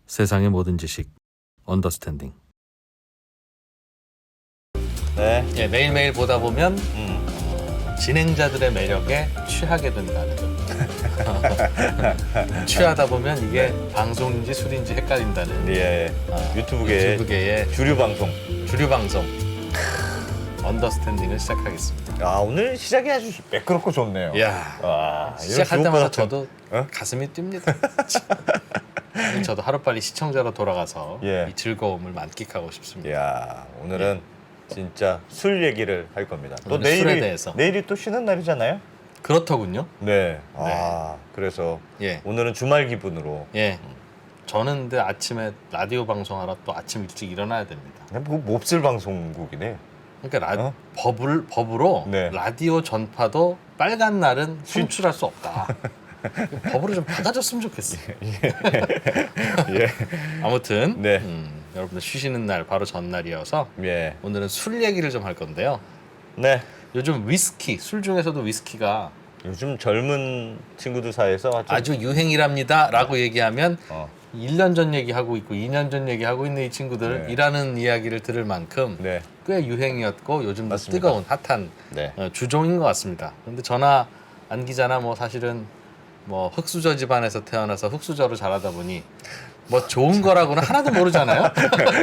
세상의 모든 지식 언더스탠딩. 네. 예, 매일매일 보다 보면 진행자들의 매력에 취하게 된다는. 취하다 보면 이게 방송인지 술인지 헷갈린다는. 예. 유튜브계의 주류 방송 언더스탠딩을 시작하겠습니다. 아, 오늘 시작이 아주 매끄럽고 좋네요. 이야, 와, 이런 시작할 주옥 때마다 같은- 저도 어? 가슴이 뜁니다. 저도 하루빨리 시청자로 돌아가서 예. 이 즐거움을 만끽하고 싶습니다. 이야, 오늘은 진짜 술 얘기를 할 겁니다. 또 오늘은 술에 대해서. 내일이 또 쉬는 날이잖아요. 그렇더군요. 네. 아, 그래서 예. 오늘은 주말 기분으로 예. 저는 근데 아침에 라디오 방송하러 또 아침 일찍 일어나야 됩니다. 그냥 뭐 몹쓸 방송국이네. 그러니까 어? 법으로 네. 라디오 전파도 빨간 날은 송출할 수 없다. 법으로 좀 바꿔줬으면 좋겠어. 예. 아무튼 네. 여러분들 쉬시는 날 바로 전날이어서 예. 오늘은 술 얘기를 좀 할 건데요. 네. 요즘 위스키, 술 중에서도 위스키가 요즘 젊은 친구들 사이에서 아주 유행이랍니다 라고 얘기하면 어. 1년 전 얘기하고 있고 2년 전 얘기하고 있는 이 친구들 네. 이라는 이야기를 들을 만큼 네. 꽤 유행이었고 요즘도 맞습니다. 뜨거운 핫한 네. 주종인 것 같습니다. 그런데 저나 안 기자나 뭐 사실은 뭐 흑수저 집안에서 태어나서 흑수저로 자라다 보니 뭐 좋은 거라고는 하나도 모르잖아요.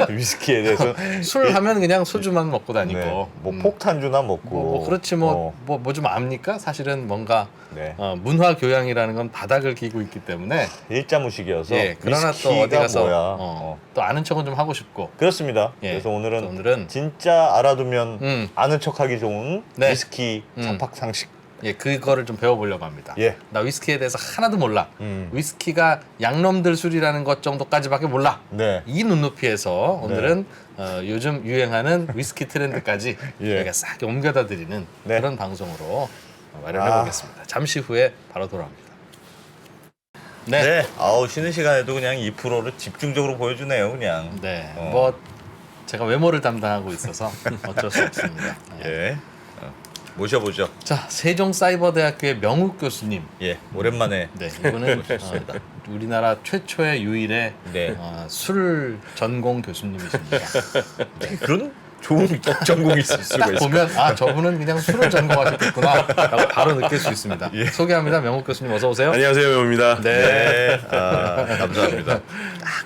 위스키에 대해서 술 하면 그냥 소주만 먹고 다니고 네. 뭐 폭탄주나 먹고 뭐 그렇지 뭐 좀 압니까? 사실은 뭔가 네. 문화 교양이라는 건 바닥을 기고 있기 때문에 일자무식이어서 예, 그러나 또 위스키가 어디 가서 뭐야. 또 아는 척은 좀 하고 싶고 그렇습니다. 예. 그래서 오늘은 오늘은 진짜 알아두면 음. 아는 척하기 좋은 네. 위스키 잡학상식. 예, 그거를 좀 배워보려고 합니다. 예. 나 위스키에 대해서 하나도 몰라. 음. 위스키가 양놈들 술이라는 것 정도까지밖에 몰라. 네. 이 눈높이에서 오늘은 요즘 유행하는 위스키 트렌드까지 예. 저희가 싹 옮겨다 드리는 네. 그런 방송으로 마련해 보겠습니다. 잠시 후에 바로 돌아옵니다. 네. 아우, 쉬는 시간에도 그냥 2%를 집중적으로 보여주네요, 그냥. 네, 어. 뭐 제가 외모를 담당하고 있어서 어쩔 수 없습니다. 예. 모셔보죠. 자, 세종사이버대학교의 명욱 교수님. 예. 오랜만에. 네, 이분은 우리나라 최초의 유일의 네. 술 전공 교수님이십니다. 그런 좋은 전공이 있을 수가 딱 있어요. 보면 저분은 그냥 술을 전공하셨겠구나라고 바로 느낄 수 있습니다. 예. 소개합니다. 명욱 교수님 어서 오세요. 안녕하세요, 명입니다. 네. 네. 아, 감사합니다.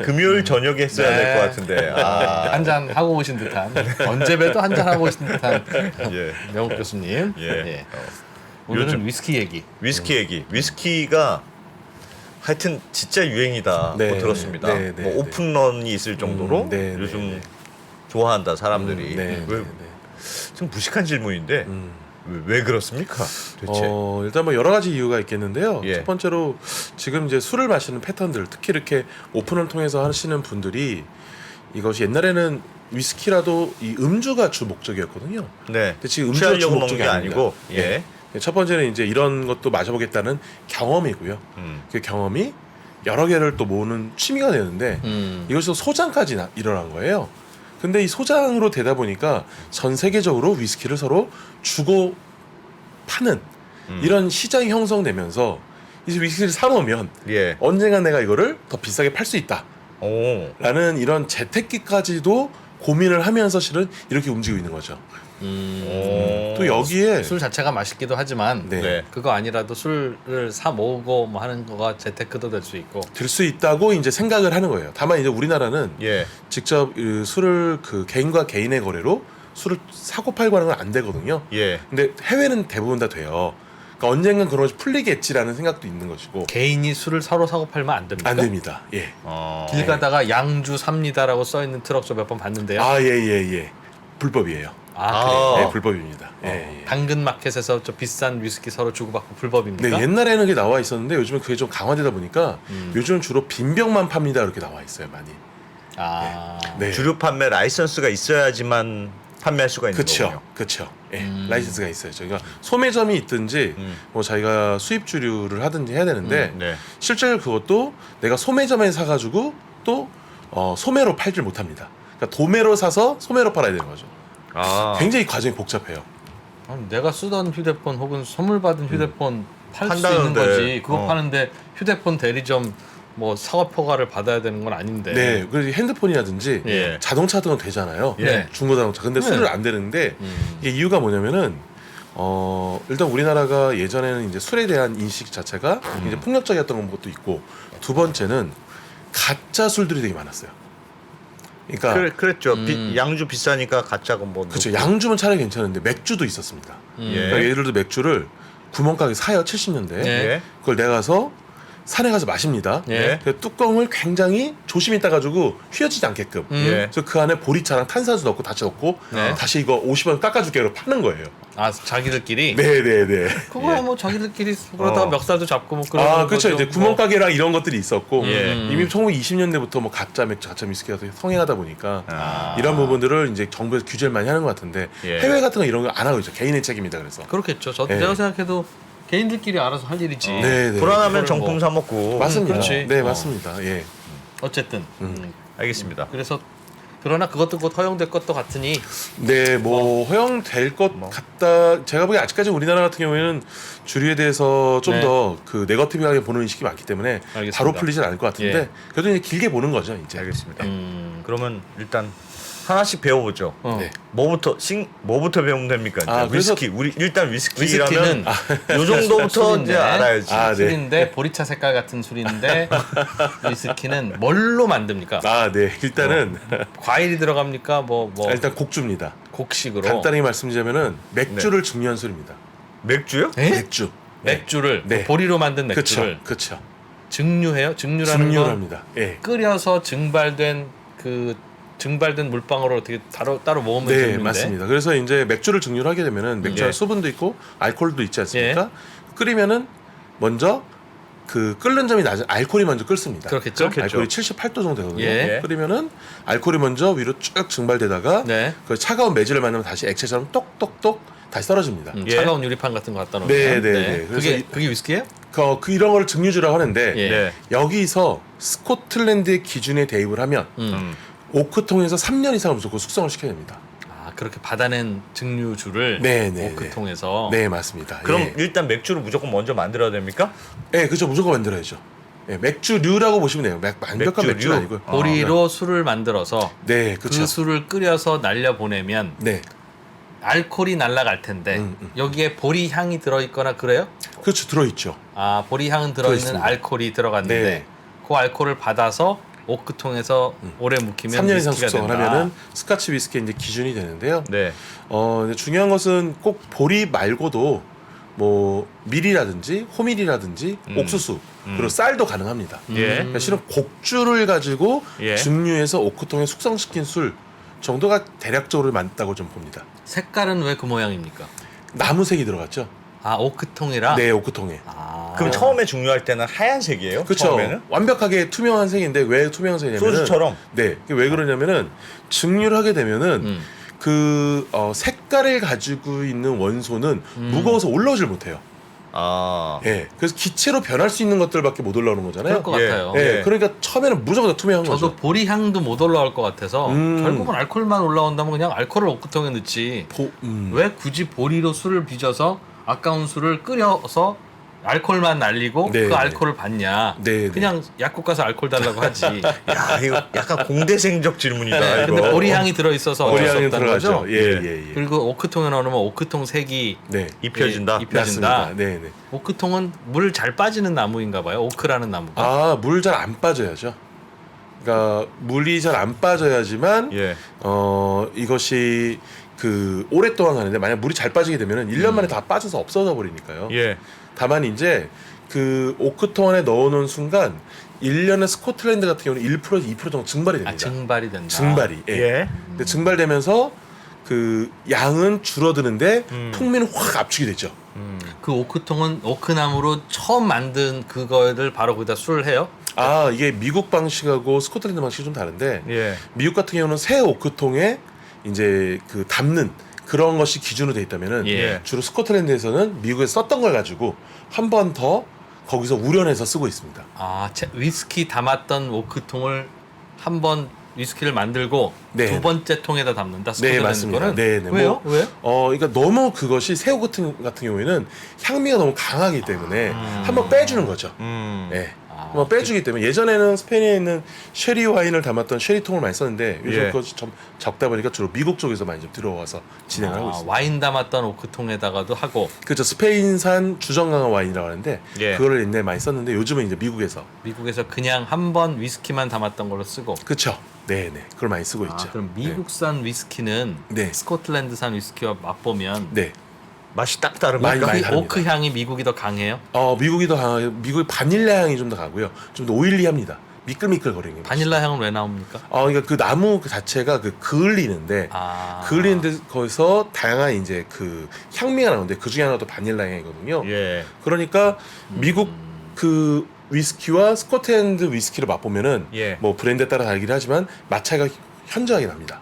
금요일 저녁에 했어야 될 것 같은데. 아. 한잔 하고 오신 듯한 언제 봬도 한잔 하고 오신 듯한 예. 명욱 교수님. 예. 오늘은 요즘- 위스키 얘기. 위스키 얘기. 위스키가 하여튼 진짜 유행이다고 네, 들었습니다. 네, 네, 뭐 네. 오픈런이 있을 정도로 네, 네, 요즘 네. 좋아한다 사람들이. 네, 왜, 네, 좀 무식한 질문인데 왜 그렇습니까? 도대체. 일단 뭐 여러 가지 이유가 있겠는데요. 예. 첫 번째로 지금 이제 술을 마시는 패턴들, 특히 이렇게 오픈을 통해서 하시는 분들이 이것이 옛날에는 위스키라도 이 음주가 주 목적이었거든요. 네. 근데 지금 음주가 주 취하려고 먹는 목적이 게 아닙니다. 아니고. 예. 첫 번째는 이제 이런 것도 마셔보겠다는 경험이고요. 그 경험이 여러 개를 또 모으는 취미가 되는데 이것이 소장까지 일어난 거예요. 근데 이 소장으로 되다 보니까 전 세계적으로 위스키를 서로 주고 파는 이런 시장이 형성되면서 이제 위스키를 사놓으면 예. 언젠가 내가 이거를 더 비싸게 팔 수 있다라는 오. 이런 재테크까지도 고민을 하면서 실은 이렇게 움직이고 있는 거죠. 오. 또 여기에 술 자체가 맛있기도 하지만 네. 네. 그거 아니라도 술을 사 모으고 뭐 하는 거가 재테크도 될 수 있고. 될 수 있다고 이제 생각을 하는 거예요. 다만 이제 우리나라는 예. 직접 그 술을 그 개인과 개인의 거래로 술을 사고 팔고 하는 건 안 되거든요. 예. 근데 해외는 대부분 다 돼요. 그러니까 언젠간 그런 것이 풀리겠지라는 생각도 있는 것이고 개인이 술을 서로 사고 팔면 안 됩니까? 안 됩니다. 예. 길 가다가 양주 삽니다라고 써 있는 트럭 저 몇 번 봤는데요. 아, 예. 불법이에요. 그래요? 네, 불법입니다. 예. 당근 마켓에서 저 비싼 위스키 서로 주고받고 불법입니까? 네, 옛날에는 그게 나와 있었는데 요즘은 그게 좀 강화되다 보니까 요즘은 주로 빈병만 팝니다. 이렇게 나와 있어요, 많이. 네. 주류 판매 라이선스가 있어야지만 판매할 수가 있는 거군요. 그렇죠. 예, 라이센스가 있어요. 저희가 소매점이 있든지 뭐 자기가 수입 주류를 하든지 해야 되는데 네. 실제로 그것도 내가 소매점에 사가지고 또 소매로 팔질 못합니다. 그러니까 도매로 사서 소매로 팔아야 되는 거죠. 아. 굉장히 과정이 복잡해요. 아니, 내가 쓰던 휴대폰 혹은 선물 받은 휴대폰 팔 수 있는 판다는데. 거지. 그거 파는데 휴대폰 대리점 뭐 사업 허가를 받아야 되는 건 아닌데. 네, 그래서 핸드폰이라든지 예. 자동차 같은 건 되잖아요. 예. 중고자동차. 근데 네. 술을 안 되는데 이게 이유가 뭐냐면은 일단 우리나라가 예전에는 이제 술에 대한 인식 자체가 이제 폭력적이었던 것도 있고 두 번째는 가짜 술들이 되게 많았어요. 그러니까 그랬죠. 양주 비싸니까 가짜가 뭐. 그렇죠. 넣고. 양주면 차라리 괜찮은데 맥주도 있었습니다. 예. 그러니까 예를 들어 맥주를 구멍가게 사요 70년대. 예. 예. 그걸 내가 가서 산에 가서 마십니다. 예. 그 뚜껑을 굉장히 조심히 따가지고 휘어지지 않게끔. 예. 그래서 그 안에 보리차랑 탄산수 넣고 다시 넣고 네. 다시 이거 50원 깎아줄게로 파는 거예요. 아 자기들끼리. 네네네. 그거야 뭐 자기들끼리 그러다가 멱살도 잡고 뭐 그런 아 그렇죠. 거죠. 이제 구멍가게랑 이런 것들이 있었고 예. 이미 1920년대부터 뭐 가짜 맥주, 가짜 위스키가 되게 성행하다 보니까 아. 이런 부분들을 이제 정부에서 규제를 많이 하는 것 같은데 예. 해외 같은 거 이런 거 안 하고 있죠. 개인의 책임이다 그래서. 그렇겠죠. 예. 내가 생각해도 개인들끼리 알아서 할 일이지. 네. 불안하면 그걸 정품 뭐- 사 먹고. 맞습니다. 그렇지. 네 어. 맞습니다. 예. 어쨌든. 알겠습니다. 그래서 그러나 그것도 곧 허용될 것도 같으니 네, 뭐 허용될 것 같다. 제가 보기에 아직까지 우리나라 같은 경우에는 주류에 대해서 좀 네. 더 그 네거티브하게 보는 인식이 많기 때문에 알겠습니다. 바로 풀리진 않을 것 같은데 예. 그래도 이제 길게 보는 거죠, 이제. 알겠습니다. 그러면 일단 하나씩 배워보죠. 어. 네. 뭐부터 배우면 됩니까? 아, 그래서- 위스키. 우리 일단 위스키는 위스키라면 요 정도부터 술인데. 이제 알아야지. 아, 네. 술인데 보리차 색깔 같은 술인데 위스키는 뭘로 만듭니까? 아, 네. 일단은 과일이 들어갑니까? 뭐 일단 곡주입니다. 곡식으로 간단히 말씀드리자면은 맥주를 증류한 술입니다. 맥주요? 에? 맥주. 맥주를 네. 보리로 만든 그렇죠. 맥주를 그렇죠. 증류해요? 증류라는 건 증류합니다. 예. 끓여서 증발된 물방울을 어떻게 따로 모으면 네, 증류인데? 맞습니다. 그래서 이제 맥주를 증류를 하게 되면은 맥주에 예. 수분도 있고 알코올도 있지 않습니까? 끓이면은 먼저 그 끓는 점이 낮은 알코올이 먼저 끓습니다. 그렇겠죠? 알코올이 78도 정도 되거든요. 예. 끓이면은 알코올이 먼저 위로 쭉 증발되다가 네. 그 차가운 매질을 만나면 다시 액체처럼 똑똑똑 다시 떨어집니다. 예. 차가운 유리판 같은 거 갖다 놓으면 네, 네, 네. 그래서 그게 위스키예요? 그 이런 걸 증류주라고 하는데 예. 네. 여기서 스코틀랜드의 기준에 대입을 하면 오크통에서 3년 이상을 무조건 숙성을 시켜야 됩니다. 아 그렇게 받아낸 증류주를 네, 네, 오크통에서 네, 맞습니다. 그럼 예. 일단 맥주를 무조건 먼저 만들어야 됩니까? 네, 그죠. 무조건 만들어야죠. 예, 맥주류라고 보시면 돼요. 완벽한 맥주류? 맥주는 아니고요. 보리로 술을 만들어서 네, 그 그렇죠. 술을 끓여서 날려 보내면 네, 알코올이 날아갈 텐데 여기에 보리 향이 들어 있거나 그래요? 그렇죠. 들어있죠. 아 보리 향은 들어 있는 들어있습니다. 알코올이 들어갔는데 네. 그 알코올을 받아서 오크통에서 오래 묵히면 3년 이상 위스키가 숙성을 된다. 하면은 스카치 위스키 이제 기준이 되는데요. 네. 근데 중요한 것은 꼭 보리 말고도 뭐 밀이라든지 호밀이라든지 옥수수 그리고 쌀도 가능합니다. 예. 그러니까 실은 곡주를 가지고 예. 증류해서 오크통에 숙성시킨 술 정도가 대략적으로 맞다고 좀 봅니다. 색깔은 왜 그 모양입니까? 나무색이 들어갔죠. 아 오크통이라. 네, 오크통에. 아. 그럼 처음에 중요할 때는 하얀색이에요? 그렇죠. 처음에는? 완벽하게 투명한 색인데 왜 투명한 색이냐면은 소주처럼? 네, 이게 왜 그러냐면은 증류를 하게 되면은 색깔을 가지고 있는 원소는 무거워서 올라오질 못해요. 아. 예, 그래서 기체로 변할 수 있는 것들밖에 못 올라오는 거잖아요. 그럴 것 예. 같아요. 예, 예. 그러니까 처음에는 무조건 다 투명한 저도 거죠. 보리 향도 못 올라올 것 같아서 결국은 알코올만 올라온다면 그냥 알코올을 오크통에 넣지. 왜 굳이 보리로 술을 빚어서 아까운 술을 끓여서 알코올만 날리고 네, 그 네. 알코올을 받냐? 네, 그냥 약국 가서 알코올 달라고 하지. 야, 이거 약간 공대생적 질문이다. 네, 이거. 근데 보리 향이 들어 있어서 보리 어쩔 수 향이 없다는 거죠. 들어가죠. 예, 예, 예. 그리고 오크통에 넣으면 오크통 색이 네, 입혀진다. 입혀진다. 맞습니다. 네, 네. 오크통은 물 잘 빠지는 나무인가 봐요. 오크라는 나무가. 아, 물 잘 안 빠져야죠. 그러니까 물이 잘 안 빠져야지만 예. 이것이 그 오랫동안 가는데 만약 물이 잘 빠지게 되면은 1년 만에 다 빠져서 없어져 버리니까요. 예. 다만 이제 그 오크통 안에 넣어놓은 순간 1년에 스코틀랜드 같은 경우는 1%에서 2% 정도 증발이 됩니다. 아, 증발이 된다. 증발이. 예. 예. 근데 증발되면서 그 양은 줄어드는데 풍미는 확 압축이 되죠. 그 오크통은 오크나무로 처음 만든 그거를 바로 거기다 술을 해요? 아, 이게 미국 방식하고 스코틀랜드 방식이 좀 다른데 예. 미국 같은 경우는 새 오크통에 이제 그 담는 그런 것이 기준으로 돼 있다면은 예. 주로 스코틀랜드에서는 미국에서 썼던 걸 가지고 한 번 더 거기서 우려내서 쓰고 있습니다. 아, 위스키 담았던 오크통을 한 번 위스키를 만들고 네. 두 번째 통에다 담는다. 네, 스코틀랜드 맞습니다. 거는? 네, 네. 왜요? 뭐, 왜요? 그러니까 너무 그것이 새우 같은 경우에는 향미가 너무 강하기 때문에 한번 빼주는 거죠. 음. 네. 뭐 빼주기 때문에 예전에는 스페인에 있는 쉐리 와인을 담았던 쉐리통을 많이 썼는데 요즘 예. 그것이 좀 적다 보니까 주로 미국 쪽에서 많이 좀 들어와서 진행을 하고 있습니다. 와인 담았던 오크통에다가도 하고 그렇죠. 스페인산 주정강화 와인이라고 하는데 예. 그거를 옛날에 많이 썼는데 요즘은 이제 미국에서 미국에서 그냥 한 번 위스키만 담았던 걸로 쓰고. 그렇죠. 네네 그걸 많이 쓰고 있죠. 그럼 미국산 위스키는 네. 스코틀랜드산 위스키와 맛보면 네. 맛이 딱 다른 많이 겁니까? 다릅니다. 오크 향이 미국이 더 강해요? 미국이 더 강하고 미국의 바닐라 향이 좀 더 강하고요. 좀 더 오일리합니다. 미끌미끌거리는 게. 바닐라 향은 왜 나옵니까? 그러니까 그 나무 그 자체가 그 그을리는데 그을리는데 거기서 다양한 이제 그 향미가 나오는데 그 중에 하나가 또 바닐라 향이거든요. 예. 그러니까 미국 그 위스키와 스코틀랜드 위스키를 맛보면은 예. 뭐 브랜드에 따라 다르긴 하지만 맛 차이가 현저하게 납니다.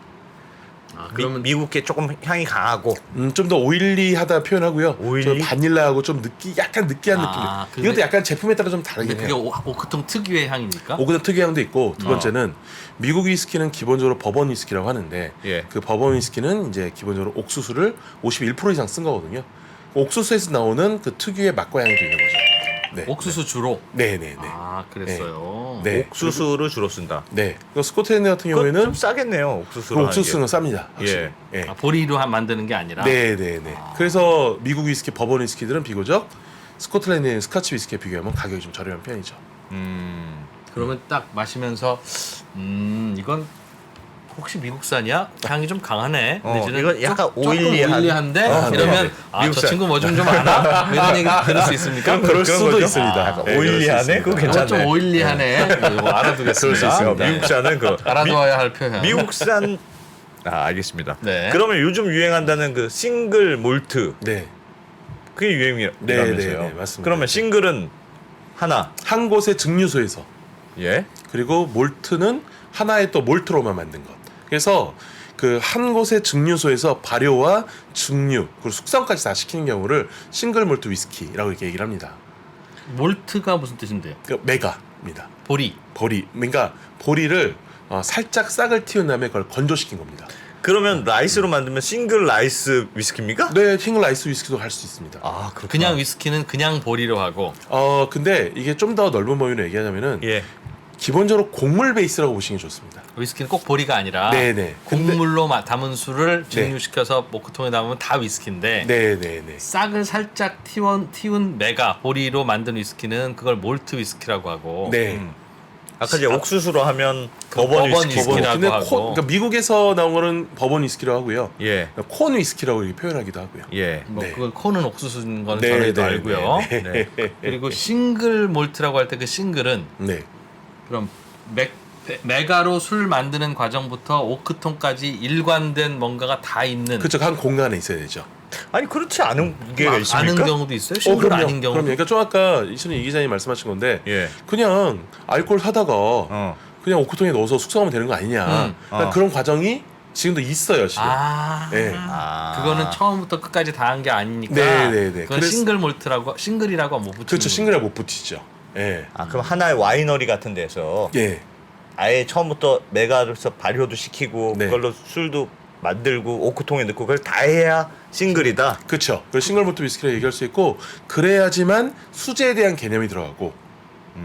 그러면 미국 게 조금 향이 강하고 좀 더 오일리하다 표현하고요. 오일리? 저 바닐라하고 좀 약간 느끼한 느낌. 근데- 이것도 약간 제품에 따라 좀 다르긴 근데 그게 해요. 오크통 특유의 향입니까? 오그는 특이향도 있고 두 번째는 미국 위스키는 기본적으로 버번 위스키라고 하는데 예. 그 버번 위스키는 이제 기본적으로 옥수수를 51% 이상 쓴 거거든요. 옥수수에서 나오는 그 특유의 맛과 향이 좀 있는 거죠. 네. 옥수수 주로. 네네네. 그랬어요. 네. 옥수수를 주로 쓴다. 네. 그 스코틀랜드 같은 그건 경우에는 좀 싸겠네요. 옥수수로 그 옥수수는 쌉니다. 확실히. 예. 예. 보리로 만드는 게 아니라. 네네네. 그래서 미국 위스키, 버번 위스키들은 비교적 스코틀랜드의 스카치 위스키에 비교하면 가격이 좀 저렴한 편이죠. 그러면 딱 마시면서 이건 혹시 미국산이야? 향이 좀 강하네. 내지는 이건 약간 조금 오일리한- 오일리한데 네. 이러면 저 미국산. 친구 뭐 좀 알아? 이런 얘기 들을 수 있습니까? 그럴 수도 거죠? 있습니다. 약간 네, 오일리하네? 그거 그럴 수 괜찮네. 좀 오일리하네. 이거 알아두겠습니다. 있습니다. 미국산은 그 알아두어야 할 표현. 미국산 알겠습니다. 네. 그러면 요즘 유행한다는 그 싱글 몰트 네. 그게 유행이라면서요. 네, 맞습니다. 그러면 싱글은 하나. 한 곳의 증류소에서 예. 그리고 몰트는 하나의 또 몰트로만 만든 것. 그래서 그 한 곳의 증류소에서 발효와 증류 그리고 숙성까지 다 시키는 경우를 싱글 몰트 위스키라고 이렇게 얘기를 합니다. 몰트가 무슨 뜻인데요? 그 메가입니다. 보리. 보리. 그러니까 보리를 살짝 싹을 틔운 다음에 그걸 건조시킨 겁니다. 그러면 라이스로 만들면 싱글 라이스 위스키입니까? 네, 싱글 라이스 위스키도 할 수 있습니다. 아, 그렇구나. 그냥 위스키는 그냥 보리로 하고. 근데 이게 좀 더 넓은 범위로 얘기하자면은 예. 기본적으로 곡물 베이스라고 보시는 게 좋습니다. 위스키는 꼭 보리가 아니라 네네. 곡물로 담은 술을 증류시켜서 모크통에 담으면 다 위스키인데 네네네. 싹을 살짝 틔운 메가 보리로 만든 위스키는 그걸 몰트 위스키라고 하고. 네. 아까 이제 옥수수로 하면 그 버번 버번 위스키고. 위스키라고 근데 하고. 그러니까 미국에서 나온 거는 버번 위스키라고 하고요. 예. 콘 위스키라고 이렇게 표현하기도 하고요. 예. 뭐 네. 그건 코는 옥수수인 거는 네, 저희도 네, 알고요. 네, 네. 그리고 싱글 몰트라고 할 때 그 싱글은 네. 그럼 메가로 술 만드는 과정부터 오크통까지 일관된 뭔가가 다 있는 그쵸, 한 공간에 있어야 되죠. 아니 그렇지 않은 게 있습니까? 아는 경우도 있어요. 싱글 아닌 경우. 그럼요. 그러니까 좀 아까 이천희 이 기자님 말씀하신 건데 예. 그냥 알코올 사다가 어. 그냥 오크통에 넣어서 숙성하면 되는 거 아니냐. 그러니까 그런 과정이 지금도 있어요, 지금. 네. 그거는 처음부터 끝까지 다 한 게 아니니까. 네. 그건 싱글 몰트라고 싱글이라고 못 붙이는. 그렇죠. 싱글에 못 붙이죠. 예. 그럼 하나의 와이너리 같은 데서 예. 아예 처음부터 메가로서 발효도 시키고 네. 그걸로 술도 만들고 오크통에 넣고 그걸 다 해야 싱글이다. 그렇죠. 그 싱글 몰트 위스키를 얘기할 수 있고 그래야지만 수제에 대한 개념이 들어가고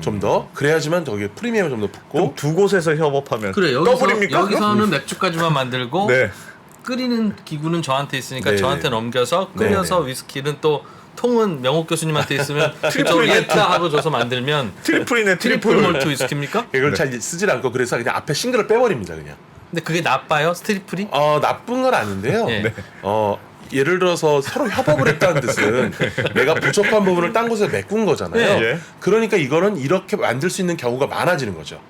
좀 더 그래야지만 거기에 프리미엄이 좀 더 붙고 그럼 두 곳에서 협업하면 그래 더블입니까? 여기서는 맥주까지만 만들고 네. 끓이는 기구는 저한테 있으니까 네. 저한테 넘겨서 끓여서 네. 위스키는 또 통은 명옥 교수님한테 있으면 저 예타하고 줘서 만들면 트리플이네 트리플 몰트 위스키입니까? 이걸 잘 쓰질 않고 그래서 그냥 앞에 싱글을 빼버립니다 그냥. 근데 그게 나빠요? 스트리플이? 나쁜 건 아닌데요. 네. 예를 들어서 서로 협업을 했다는 뜻은 내가 부족한 부분을 딴 곳에 메꾼 거잖아요. 네. 그러니까 이거는 이렇게 만들 수 있는 경우가 많아지는 거죠.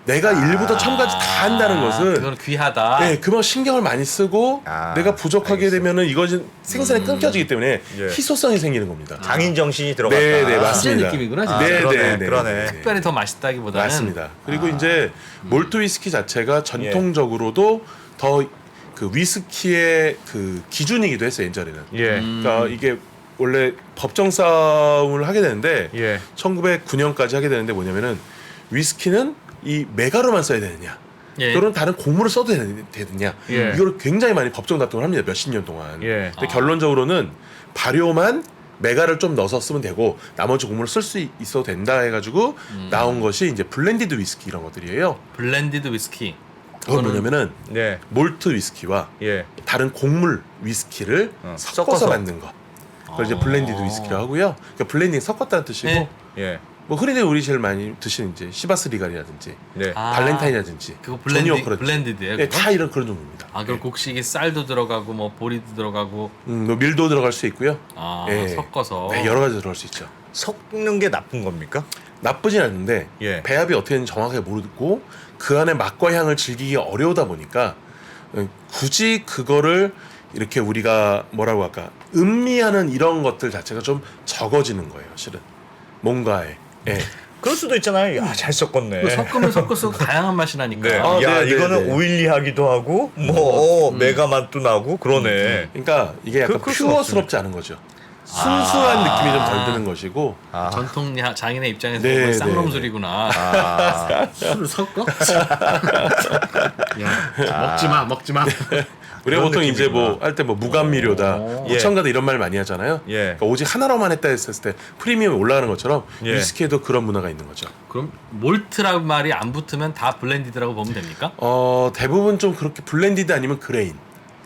내가 일부터 첨까지 다 한다는 것은 그건 귀하다. 네, 그만 신경을 많이 쓰고 내가 부족하게 알겠어요. 되면은 이것은 생산이 끊겨지기 때문에 예. 희소성이 생기는 겁니다. 장인 정신이 들어갔다. 네, 수제 맞습니다. 느낌이구나 진짜. 그러네. 특별히 더 맛있다기보다는 맞습니다. 그리고 이제 몰트 위스키 자체가 전통적으로도 더 그 위스키의 그 기준이기도 했어요 예전에는. 예. 그러니까 이게 원래 법정 싸움을 하게 되는데 예. 1909년까지 하게 되는데 뭐냐면은 위스키는 이 메가로만 써야 되느냐 예. 그런 다른 곡물을 써도 되느냐 예. 이걸 굉장히 많이 법정 다툼을 합니다 몇십 년 동안. 예. 근데 결론적으로는 발효만 메가를 좀 넣어서 쓰면 되고 나머지 곡물을 쓸 수 있어도 된다 해가지고 나온 것이 이제 블렌디드 위스키 이런 것들이에요. 블렌디드 위스키. 그건 뭐냐면은 네. 몰트 위스키와 예. 다른 곡물 위스키를 섞어서 섞어서. 만든 거. 그걸 이제 블렌디드 위스키라고 하고요. 그러니까 블렌딩 섞었다는 뜻이고 네. 예. 뭐 흔히들 우리 제일 많이 드시는 이제 시바스 리갈이라든지 네. 발렌타인이라든지 그거 조니 워커라든지. 블렌디드예요. 네, 그거? 다 이런 그런 종류입니다. 아 그럼 곡식이 쌀도 들어가고 뭐 보리도 들어가고 뭐 밀도 들어갈 수 있고요. 아 섞어서. 네, 여러 가지 들어갈 수 있죠. 섞는 게 나쁜 겁니까? 나쁘진 않은데 예. 배합이 어떻게 되는지 정확하게 모르고 그 안에 맛과 향을 즐기기 어려우다 보니까 굳이 그거를 이렇게 우리가 뭐라고 할까 음미하는 이런 것들 자체가 좀 적어지는 거예요, 실은 뭔가에. 예. 그럴 수도 있잖아요. 야, 잘 섞었네. 그 섞으면 섞을수록 다양한 맛이 나니까. 네. 아, 야, 네, 이거는 네. 오일리하기도 하고 메가 맛도 나고 그러네. 그러니까 이게 약간 그럴 수가 퓨어스럽지 않은 거죠. 순수한 느낌이 좀 덜 드는 것이고. 아. 전통 장인의 입장에서 네, 보면 네, 쌍놈술이구나. 아. 술을 섞어? 야, 먹지 마. 우리가 그런 보통 이제 느낌이구나. 뭐 할 때 뭐 무감미료다, 오. 고첨가다 이런 말 많이 하잖아요. 예. 그러니까 오직 하나로만 했다 했을 때 프리미엄이 올라가는 것처럼 예. 위스키에도 그런 문화가 있는 거죠. 그럼 몰트라는 말이 안 붙으면 다 블렌디드라고 보면 됩니까? 대부분 좀 그렇게 블렌디드 아니면 그레인.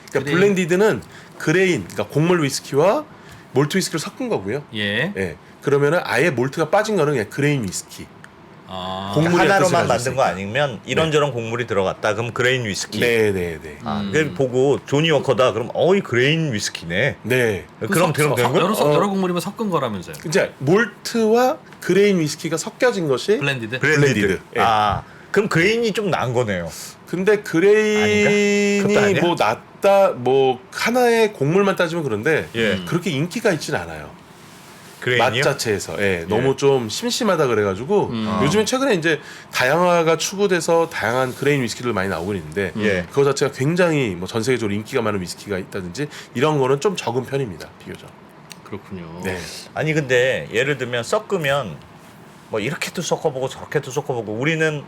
그러니까 그레인. 블렌디드는 그레인, 그러니까 곡물 위스키와 몰트 위스키를 섞은 거고요. 예. 예. 그러면은 아예 몰트가 빠진 거는 그냥 그레인 위스키. 아, 곡물의 뜻을 하나로만 가지고 만든 거 있으니까. 아니면 이런저런 곡물이 들어갔다. 그럼 그레인 위스키. 네네네. 아, 그 보고 조니 워커다. 그럼 이 그레인 위스키네. 네. 그럼 되는 거야? 여러 곡물이면 섞은 거라면서요. 이제 몰트와 그레인 위스키가 섞여진 것이 블렌디드. 블렌디드. 예. 아, 그럼 그레인이 좀 나은 거네요. 근데 그레인이 그것도 아니야? 뭐 낫다 뭐 하나의 곡물만 따지면 그런데 예. 그렇게 인기가 있진 않아요. 그레인이요? 맛 자체에서 너무 좀 심심하다 그래가지고 요즘에 최근에 이제 다양화가 추구돼서 다양한 그레인 위스키들 많이 나오고 있는데 예. 그거 자체가 굉장히 뭐 전 세계적으로 인기가 많은 위스키가 있다든지 이런 거는 좀 적은 편입니다, 비교적. 그렇군요. 네. 아니 근데 예를 들면 섞으면 뭐 이렇게도 섞어보고 저렇게도 섞어보고 우리는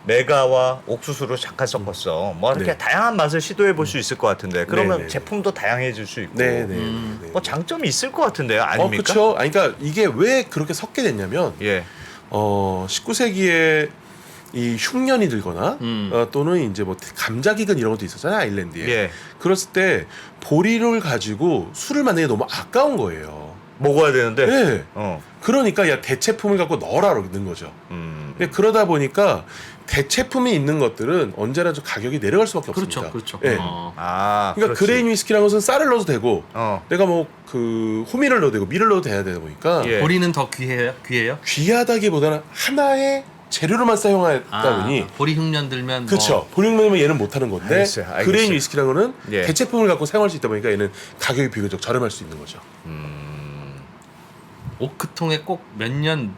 메가와 옥수수를 잠깐 섞었어. 뭐 이렇게 네. 다양한 맛을 시도해 볼 수 있을 것 같은데 그러면 네, 네. 제품도 다양해질 수 있고 네, 네. 뭐 장점이 있을 것 같은데요, 아닙니까? 그렇죠. 그러니까 이게 왜 그렇게 섞게 됐냐면 예, 19세기에 이 흉년이 들거나 음. 또는 이제 뭐 감자기근 이런 것도 있었잖아요, 아일랜드에. 예. 그랬을 때 보리를 가지고 술을 만드는 게 너무 아까운 거예요. 먹어야 되는데. 네. 어, 그러니까 야 대체품을 갖고 넣으라고 넣는 거죠. 음, 근데 그러다 보니까 대체품이 있는 것들은 언제나 좀 가격이 내려갈 수밖에 그렇죠, 없습니다. 그렇죠. 예. 아, 그러니까 그렇지. 그레인 위스키라는 것은 쌀을 넣어도 되고 어, 내가 뭐 그 호미를 넣어도 되고 밀을 넣어도 돼야 되다 보니까 예. 보리는 더 귀해요? 귀해요? 귀하다기보다는 하나의 재료로만 사용하다 보니 보리 흉년 들면 그렇죠. 보육면이면 얘는 못하는 건데 알겠어요, 알겠어요. 그레인 위스키라는 거는 예. 대체품을 갖고 사용할 수 있다 보니까 얘는 가격이 비교적 저렴할 수 있는 거죠. 오크통에 꼭 몇 년을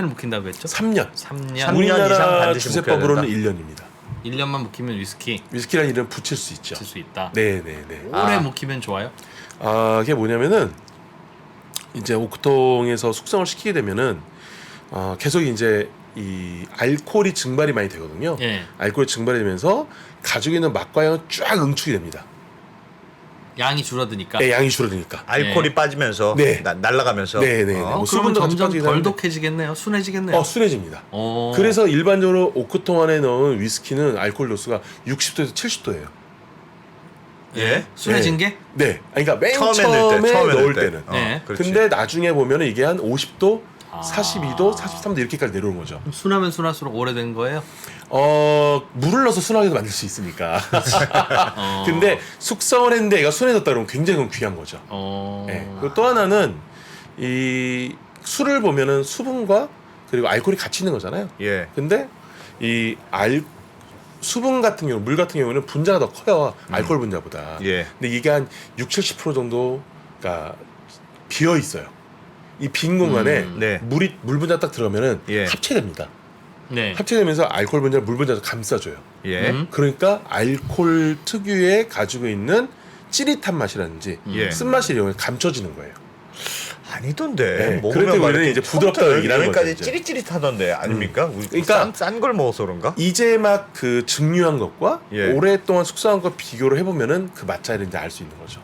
묵힌다고 했죠? 3년. 3년. 삼 년 이상 우리나라 반드시 주세법으로는 묵혀야 1년입니다. 1년만 묵히면 위스키 위스키라는 이름 붙일 수 있죠. 쓸 수 있다. 네네네. 오래 묵히면 좋아요? 그게 뭐냐면은 이제 오크통에서 숙성을 시키게 되면은 계속 이제 이 알코올이 증발이 많이 되거든요. 예. 알코올이 증발이 되면서 가지고 있는 맛과 향은 쫙 응축이 됩니다. 양이 줄어드니까. 네, 양이 줄어드니까. 알코올이 빠지면서 네. 날아가면서. 네네. 어? 뭐 그러면 수분도 같이 점점 빠지긴 덜 하는데. 독해지겠네요. 순해지겠네요. 순해집니다. 어. 그래서 일반적으로 오크통 안에 넣은 위스키는 알코올 도수가 60도에서 70도예요. 예. 순해진 네. 게? 네. 그러니까 맨 처음에 처음에 넣을 넣을 때. 때는. 네. 그렇지. 근데 나중에 보면은 이게 한 50도, 아. 42도, 43도 이렇게까지 내려오는 거죠. 순하면 순할수록 오래된 거예요? 물을 넣어서 순하게도 만들 수 있으니까. 어. 근데 숙성을 했는데 얘가 순해졌다 그러면 굉장히 그건 귀한 거죠. 어. 네. 그리고 또 하나는 이 술을 보면은 수분과 그리고 알코올이 같이 있는 거잖아요. 예. 근데 이 수분 같은 경우, 물 같은 경우는 분자가 더 커요. 알코올 분자보다. 예. 근데 이게 한 60-70% 정도가 비어 있어요. 이 빈 공간에 네. 물 분자 딱 들어가면은 예. 합체됩니다. 네. 합체되면서 알코올 분자를 물 분자에서 감싸줘요. 예. 그러니까 알코올 특유의 가지고 있는 찌릿한 맛이라든지 예. 쓴맛이 이런 게 감춰지는 거예요. 아니던데. 네, 먹으면 그럴 때 막 우리는 이렇게 이제 부드럽다고 처음부터 얘기를 하는 여기까지 거죠, 이제. 찌릿찌릿하던데 아닙니까? 우리 그러니까 싼 걸 먹어서 그런가? 이제 막 그 증류한 것과 예. 오랫동안 숙성한 것 비교를 해보면은 그 맛 차이를 이제 알 수 있는 거죠.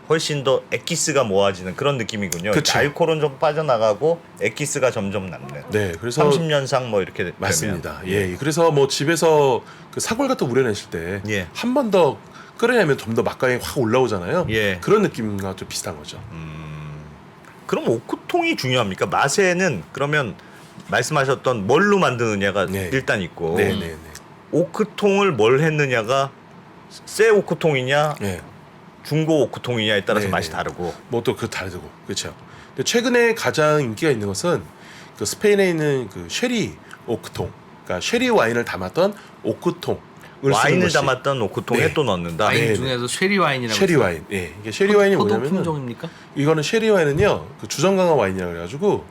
훨씬 더 엑기스가 모아지는 그런 느낌이군요. 그쵸. 알코올은 좀 빠져나가고 엑기스가 점점 남는. 네, 그래서 30년상 뭐 이렇게 되면. 맞습니다. 예, 그래서 뭐 집에서 그 사골 같은 거 우려내실 때 예. 한 번 더 끓여내면 좀 더 맛감이 확 올라오잖아요. 예. 그런 느낌과 좀 비슷한 거죠. 그럼 오크통이 중요합니까? 맛에는 그러면 말씀하셨던 뭘로 만드느냐가 네. 일단 있고 네, 네, 네. 오크통을 뭘 했느냐가 새 오크통이냐 예. 중고 오크통이냐에 따라서 네, 맛이 네. 다르고. 뭐 또 그 다르고 그렇죠. 근데 최근에 가장 인기가 있는 것은 그 스페인에 있는 그 쉐리 오크통, 그러니까 쉐리 와인을 담았던 오크통을 쓰는 와인을 것이 담았던 오크통에 네. 또 넣는다. 와인 네, 중에서 쉐리 와인이라고 쉐리 있어요. 와인. 예, 이게 쉐리 와인이 포도 뭐냐면은 품종입니까? 이거는 쉐리 와인은요, 그 주정강화 와인이라고 해가지고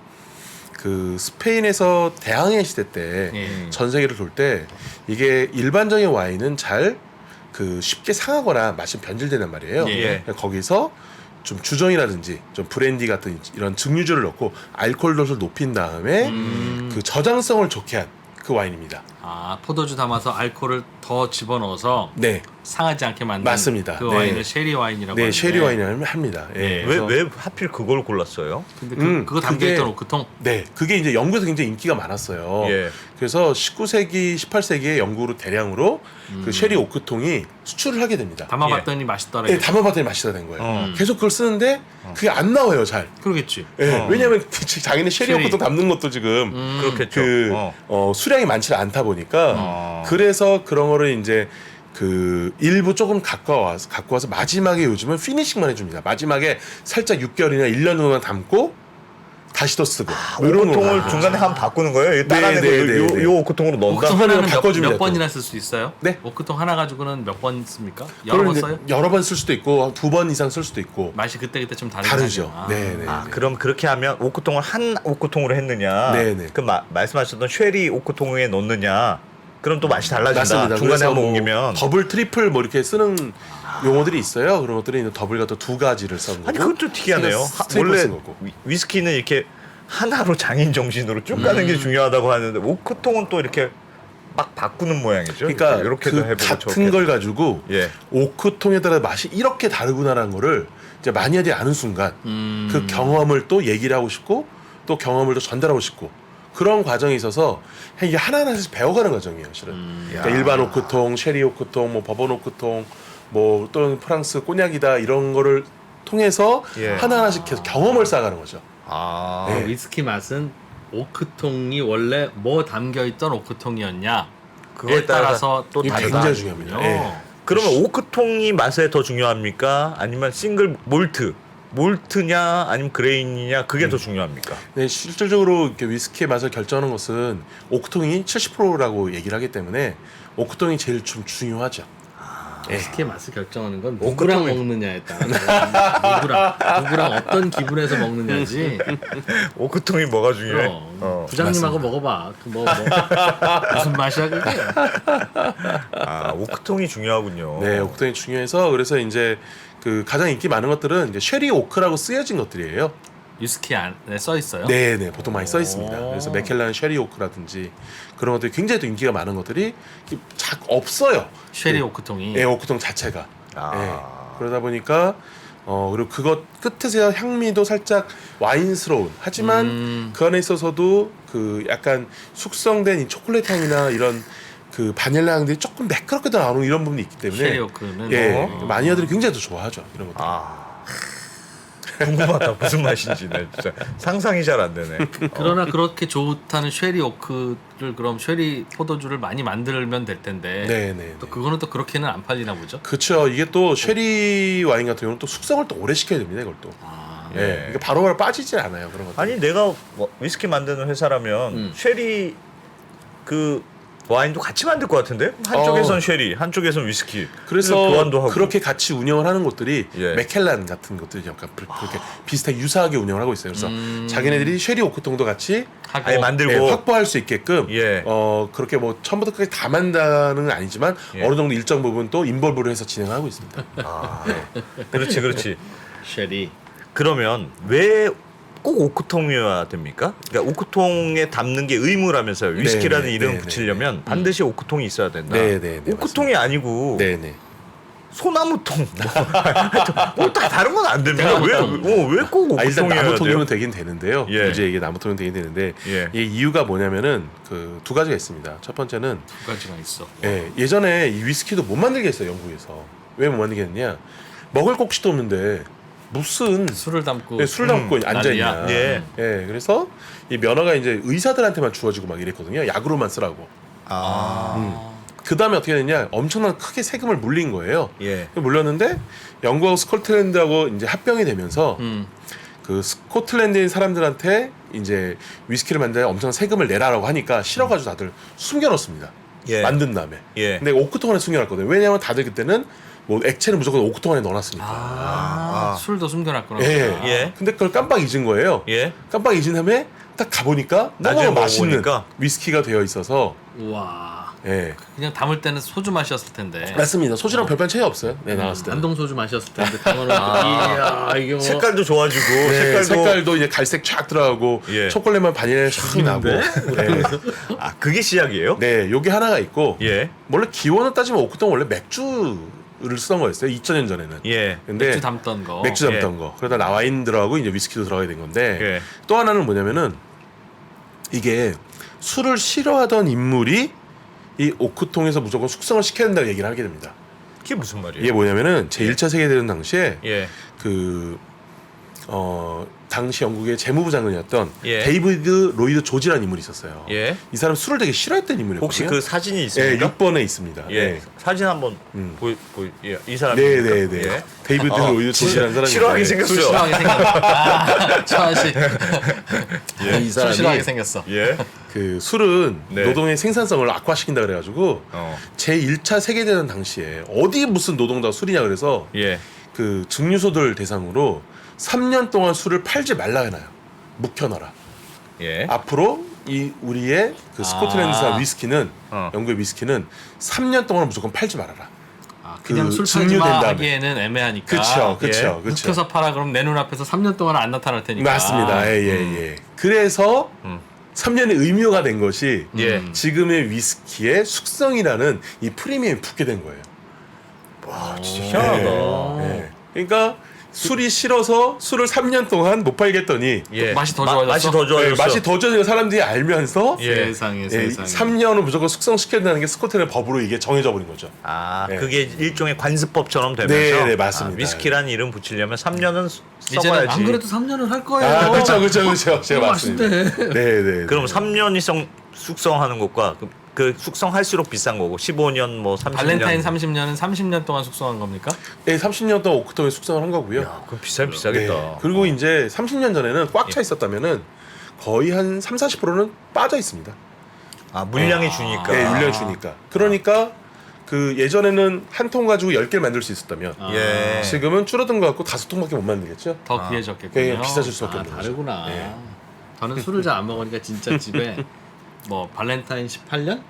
그 스페인에서 대항해 시대 때 전 예. 세계를 돌 때 이게 일반적인 와인은 잘 그 쉽게 상하거나 맛이 변질된단 말이에요. 예. 거기서 좀 주정이라든지 좀 브랜디 같은 이런 증류주를 넣고 알코올 도수를 높인 다음에 그 저장성을 좋게 한 그 와인입니다. 아, 포도주 담아서 알코올을 더 집어넣어서 네, 상하지 않게 만든 맞습니다. 그 네. 와인을 쉐리 와인이라고 네, 하는데. 쉐리 와인이라고 합니다. 예. 네. 그래서 왜 하필 그걸 골랐어요? 근데 그게- 그거 담겨있던 오크통. 네, 그게 이제 영국에서 굉장히 인기가 많았어요. 예. 그래서 19세기, 18세기에 영국으로 대량으로 그 쉐리 오크통이 수출을 하게 됩니다. 담아봤더니 맛있더라. 네, 담아봤더니 맛있다 된 거예요. 어. 계속 그걸 쓰는데 그게 안 나와요, 잘. 그러겠지. 예, 왜냐하면 자기네 쉐리 쉐리. 오크통 담는 것도 지금 그렇겠죠. 그 어. 수량이 많지 않다 보니까 그래서 그런 거를 이제 그 일부 조금 갖고 와서 마지막에 요즘은 피니싱만 해줍니다. 마지막에 살짝 6개월이나 1년 정도만 담고 다시 또 쓰고 뭐 이런 오크통을 거. 중간에 한번 바꾸는 거예요? 이거 따라내고 네, 네, 네. 요 오크통으로 넣는다? 오크통 하나는 바꿔줍니다, 몇 또. 번이나 쓸 수 있어요? 네? 오크통 하나 가지고는 몇 번 씁니까? 여러 그걸 번 이제 써요? 여러 번 쓸 수도 있고 2번 이상 쓸 수도 있고 맛이 그때그때 좀 다르긴 다르죠. 하죠. 아. 네, 네. 아, 그럼 그렇게 하면 오크통을 한 오크통으로 했느냐? 네네. 그 말씀하셨던 쉐리 오크통에 넣느냐? 그럼 또 맛이 달라진다. 맞습니다. 중간에 그래서 한번 뭐 옮기면. 더블, 트리플 뭐 이렇게 쓰는 용어들이 있어요. 그런 것들이 있는 더블과 또 두 가지를 써는 거고. 아니 그것도 특이하네요. 원래 원래 쓴 거고. 위스키는 이렇게 하나로 장인 정신으로 쭉 가는 게 중요하다고 하는데 오크통은 또 이렇게 막 바꾸는 모양이죠. 그러니까 이렇게도 그 해보고 같은 저렇게도. 걸 가지고 예. 오크통에 따라 맛이 이렇게 다르구나라는 거를 이제 마니아들이 아는 순간 그 경험을 또 얘기를 하고 싶고 또 경험을 또 전달하고 싶고 그런 과정이 있어서 이게 하나하나씩 배워가는 과정이에요, 실은. 그러니까 일반 오크통, 쉐리 오크통, 뭐 버번 오크통, 뭐 또는 프랑스 꼬냑이다 이런 거를 통해서 예. 하나하나씩 계속 경험을 쌓아가는 거죠. 아, 네. 위스키 맛은 오크통이 원래 뭐 담겨있던 오크통이었냐 그거에 따라서 또 이게 다르다. 굉장히 중요합니다. 예. 그러면 오크통이 맛에 더 중요합니까? 아니면 싱글 몰트냐 아니면 그레인이냐 그게 더 중요합니까? 네, 실질적으로 이렇게 위스키의 맛을 결정하는 것은 오크통이 70%라고 얘기를 하기 때문에 오크통이 제일 좀 중요하죠. 위스키의 맛을 결정하는 건 누구랑 오크통이- 먹느냐에 따라 누구랑 어떤 기분에서 먹느냐지. 오크통이 뭐가 중요해? 그럼 부장님하고 먹어봐. 무슨 맛이야 그게? 아, 오크통이 중요하군요. 네, 오크통이 중요해서 그래서 이제 그 가장 인기 많은 것들은 이제 쉐리 오크라고 쓰여진 것들이에요. 위스키 안에 써 있어요? 네, 네, 보통 많이 써 있습니다. 오. 그래서 맥켈란 쉐리 오크라든지 그런 것들이 굉장히 또 인기가 많은 것들이 없어요. 쉐리 오크통이. 네, 오크통 자체가. 아. 네, 그러다 보니까 그리고 그것 끝에서 향미도 살짝 와인스러운 하지만 그 안에 있어서도 그 약간 숙성된 이 초콜릿 향이나 이런 그 바닐라 향들이 조금 매끄럽게 나오는 이런 부분이 있기 때문에 쉐리 오크는 예, 마니아들이 굉장히 더 좋아하죠 이런 것들. 아. 궁금하다. 무슨 맛인지. 네, 진짜 상상이 잘 안 되네. 그러나 그렇게 좋다는 쉐리 오크를 그럼 쉐리 포도주를 많이 만들면 될 텐데 네, 네. 또 그거는 또 그렇게는 안 팔리나 보죠? 그렇죠. 이게 또 쉐리 와인 같은 경우는 또 숙성을 또 오래 시켜야 됩니다. 이걸 또. 아, 예, 이게 바로바로 빠지질 않아요 그런 것들. 아니 내가 위스키 만드는 회사라면 쉐리 그 와인도 같이 만들 것 같은데 한쪽에선 쉐리, 한쪽에선 위스키. 그래서 교환도 하고. 그렇게 같이 운영을 하는 곳들이 예. 맥켈란 같은 것들이 약간 그렇게 비슷하게 유사하게 운영을 하고 있어요. 그래서 자기네들이 쉐리 오크통도 같이 하고 아예 만들고 예, 확보할 수 있게끔 예. 그렇게 뭐 처음부터 끝까지 다 만다는 건 아니지만 예. 어느 정도 일정 부분 또 인볼브를 해서 진행하고 있습니다. 아, 그렇지, 그렇지. 쉐리. 그러면 왜 꼭 오크통이어야 됩니까? 그러니까 오크통에 담는 게 의무라면서요. 위스키라는 네, 이름을 네, 붙이려면 반드시 오크통이 있어야 된다. 네, 네, 네, 오크통이 아니고 네네. 소나무통 뭐다 다른 건 안 됩니다. 왜꼭 일단 오크통이어야 나무통이면 돼요? 되긴 되는데요. 예. 굳이 이게 나무통이면 되긴 되는데 예. 이 이유가 뭐냐면은 그 두 가지가 있습니다. 첫 번째는 두 가지가 있어. 예전에 이 위스키도 못 만들게 했어요, 영국에서. 왜 못 만들게 했냐? 먹을 곡식도 없는데 무슨 술을 담고 술을 담고 앉아 있냐. 난리야. 예. 그래서 이 면허가 이제 의사들한테만 주어지고 막 이랬거든요. 약으로만 쓰라고. 그 다음에 어떻게 됐냐? 엄청난 크게 세금을 물린 거예요. 예. 물렸는데 영국하고 스코틀랜드하고 이제 합병이 되면서 그 스코틀랜드인 사람들한테 이제 위스키를 만드는 엄청난 세금을 내라라고 하니까 싫어가지고 다들 숨겨놓습니다. 예. 만든 다음에. 예. 근데 오크통 안에 숨겨놨거든요. 왜냐하면 다들 그때는 뭐 액체는 무조건 오크통 안에 넣어놨으니까. 술도 숨겨놨구나. 예. 예. 근데 그걸 깜빡 잊은 거예요. 예. 깜빡 잊은 다음에 딱 가보니까 나중에 너무 맛있는 먹어보니까. 위스키가 되어 있어서. 우와. 예. 그냥 담을 때는 소주 맛이었을 텐데. 맞습니다. 소주랑 별반 차이 없어요. 네, 나왔을 때. 안동 소주 맛이었을 텐데 담으면 이야 이게 뭐 색깔도 좋아지고 네, 색깔도 이제 갈색 쫙 들어가고 예. 초콜릿만 바닐라 샥 나고. 네. 그게 시작이에요? 네, 요게 하나가 있고. 예. 원래 기원을 따지면 오크통 원래 맥주를 쓰던 거였어요. 2000년 전에는. 예. 근데 맥주 담던 거. 맥주 담던 거. 그러다 라와인 들어가고 이제 위스키도 들어가게 된 건데. 예. 또 하나는 뭐냐면은 이게 술을 싫어하던 인물이 이 오크통에서 무조건 숙성을 시켜야 된다고 얘기를 하게 됩니다. 그게 무슨 말이에요? 이게 뭐냐면은 제1차 세계대전 당시에 예. 당시 영국의 재무부 장관이었던 예. 데이비드 로이드 조지라는 인물이 있었어요. 예. 이 사람 술을 되게 싫어했던 인물이거든요. 혹시 그 사진이 예, 있습니까? 6번에 있습니다. 예. 네. 사진 한번 이 사람이 네, 네, 네. 데이비드 로이드 조지라는 사람이 싫어하게 있는데 생겼어요. 싫어하게 생겼어. 차씨. 이 술 사람이 싫어하게 생겼어. 예. 그 술은 네. 노동의 생산성을 악화시킨다 그래가지고 어. 제1차 세계대전 당시에 어디 무슨 노동자가 술이냐 그래서 예. 그 증류소들 대상으로 3년 동안 술을 팔지 말라 해놔요. 묵혀놔라. 예. 앞으로 이 우리의 그 스코틀랜드산 위스키는 영국의 위스키는 3년 동안 무조건 팔지 말아라. 그냥 그 술 증류된 팔지 마 다음에. 하기에는 애매하니까. 그렇죠, 예. 그렇죠, 그렇죠. 묵혀서 팔아 그럼 내 눈앞에서 3년 동안 안 나타날 테니까. 맞습니다. 예. 그래서 3년의 의무가 된 것이 예. 지금의 위스키의 숙성이라는 이 프리미엄이 붙게 된 거예요. 와, 진짜 희한하다. 예. 그러니까 술이 싫어서 술을 3년 동안 못 팔겠더니 예. 맛이 더 좋아졌어? 맛이 더 좋아졌어. 맛이 더 좋아지는 사람들이 알면서 예. 세상에. 3년은 무조건 숙성시켜야 된다는 게 스코틀랜드 법으로 이게 정해져 버린 거죠. 아, 네. 그게 일종의 관습법처럼 되면서 네, 맞습니다. 위스키라는 이름 붙이려면 3년은 이제는 썩어야지. 안 그래도 3년을 할 거예요. 아, 그렇죠. 제가 맞습니다. 맛있대. 네. 그럼 3년이 숙성하는 것과 그 숙성할수록 비싼 거고 15년 뭐 30년. 발렌타인 30년은 30년 동안 숙성한 겁니까? 네, 30년 동안 오크통에 숙성을 한 거고요. 야, 그럼 비싸겠다. 네. 그리고 이제 30년 전에는 꽉 차 있었다면은 거의 한 30-40%는 빠져 있습니다. 아, 물량이 주니까. 네, 물량 주니까. 그러니까 그 예전에는 한 통 가지고 10개를 만들 수 있었다면 예. 지금은 줄어든 것 같고 5통밖에 못 만들겠죠. 더 귀해졌겠군요. 네, 비싸질 수밖에 없는 거죠. 다르구나. 네. 저는 술을 잘 안 먹으니까 진짜 집에 뭐 발렌타인 18년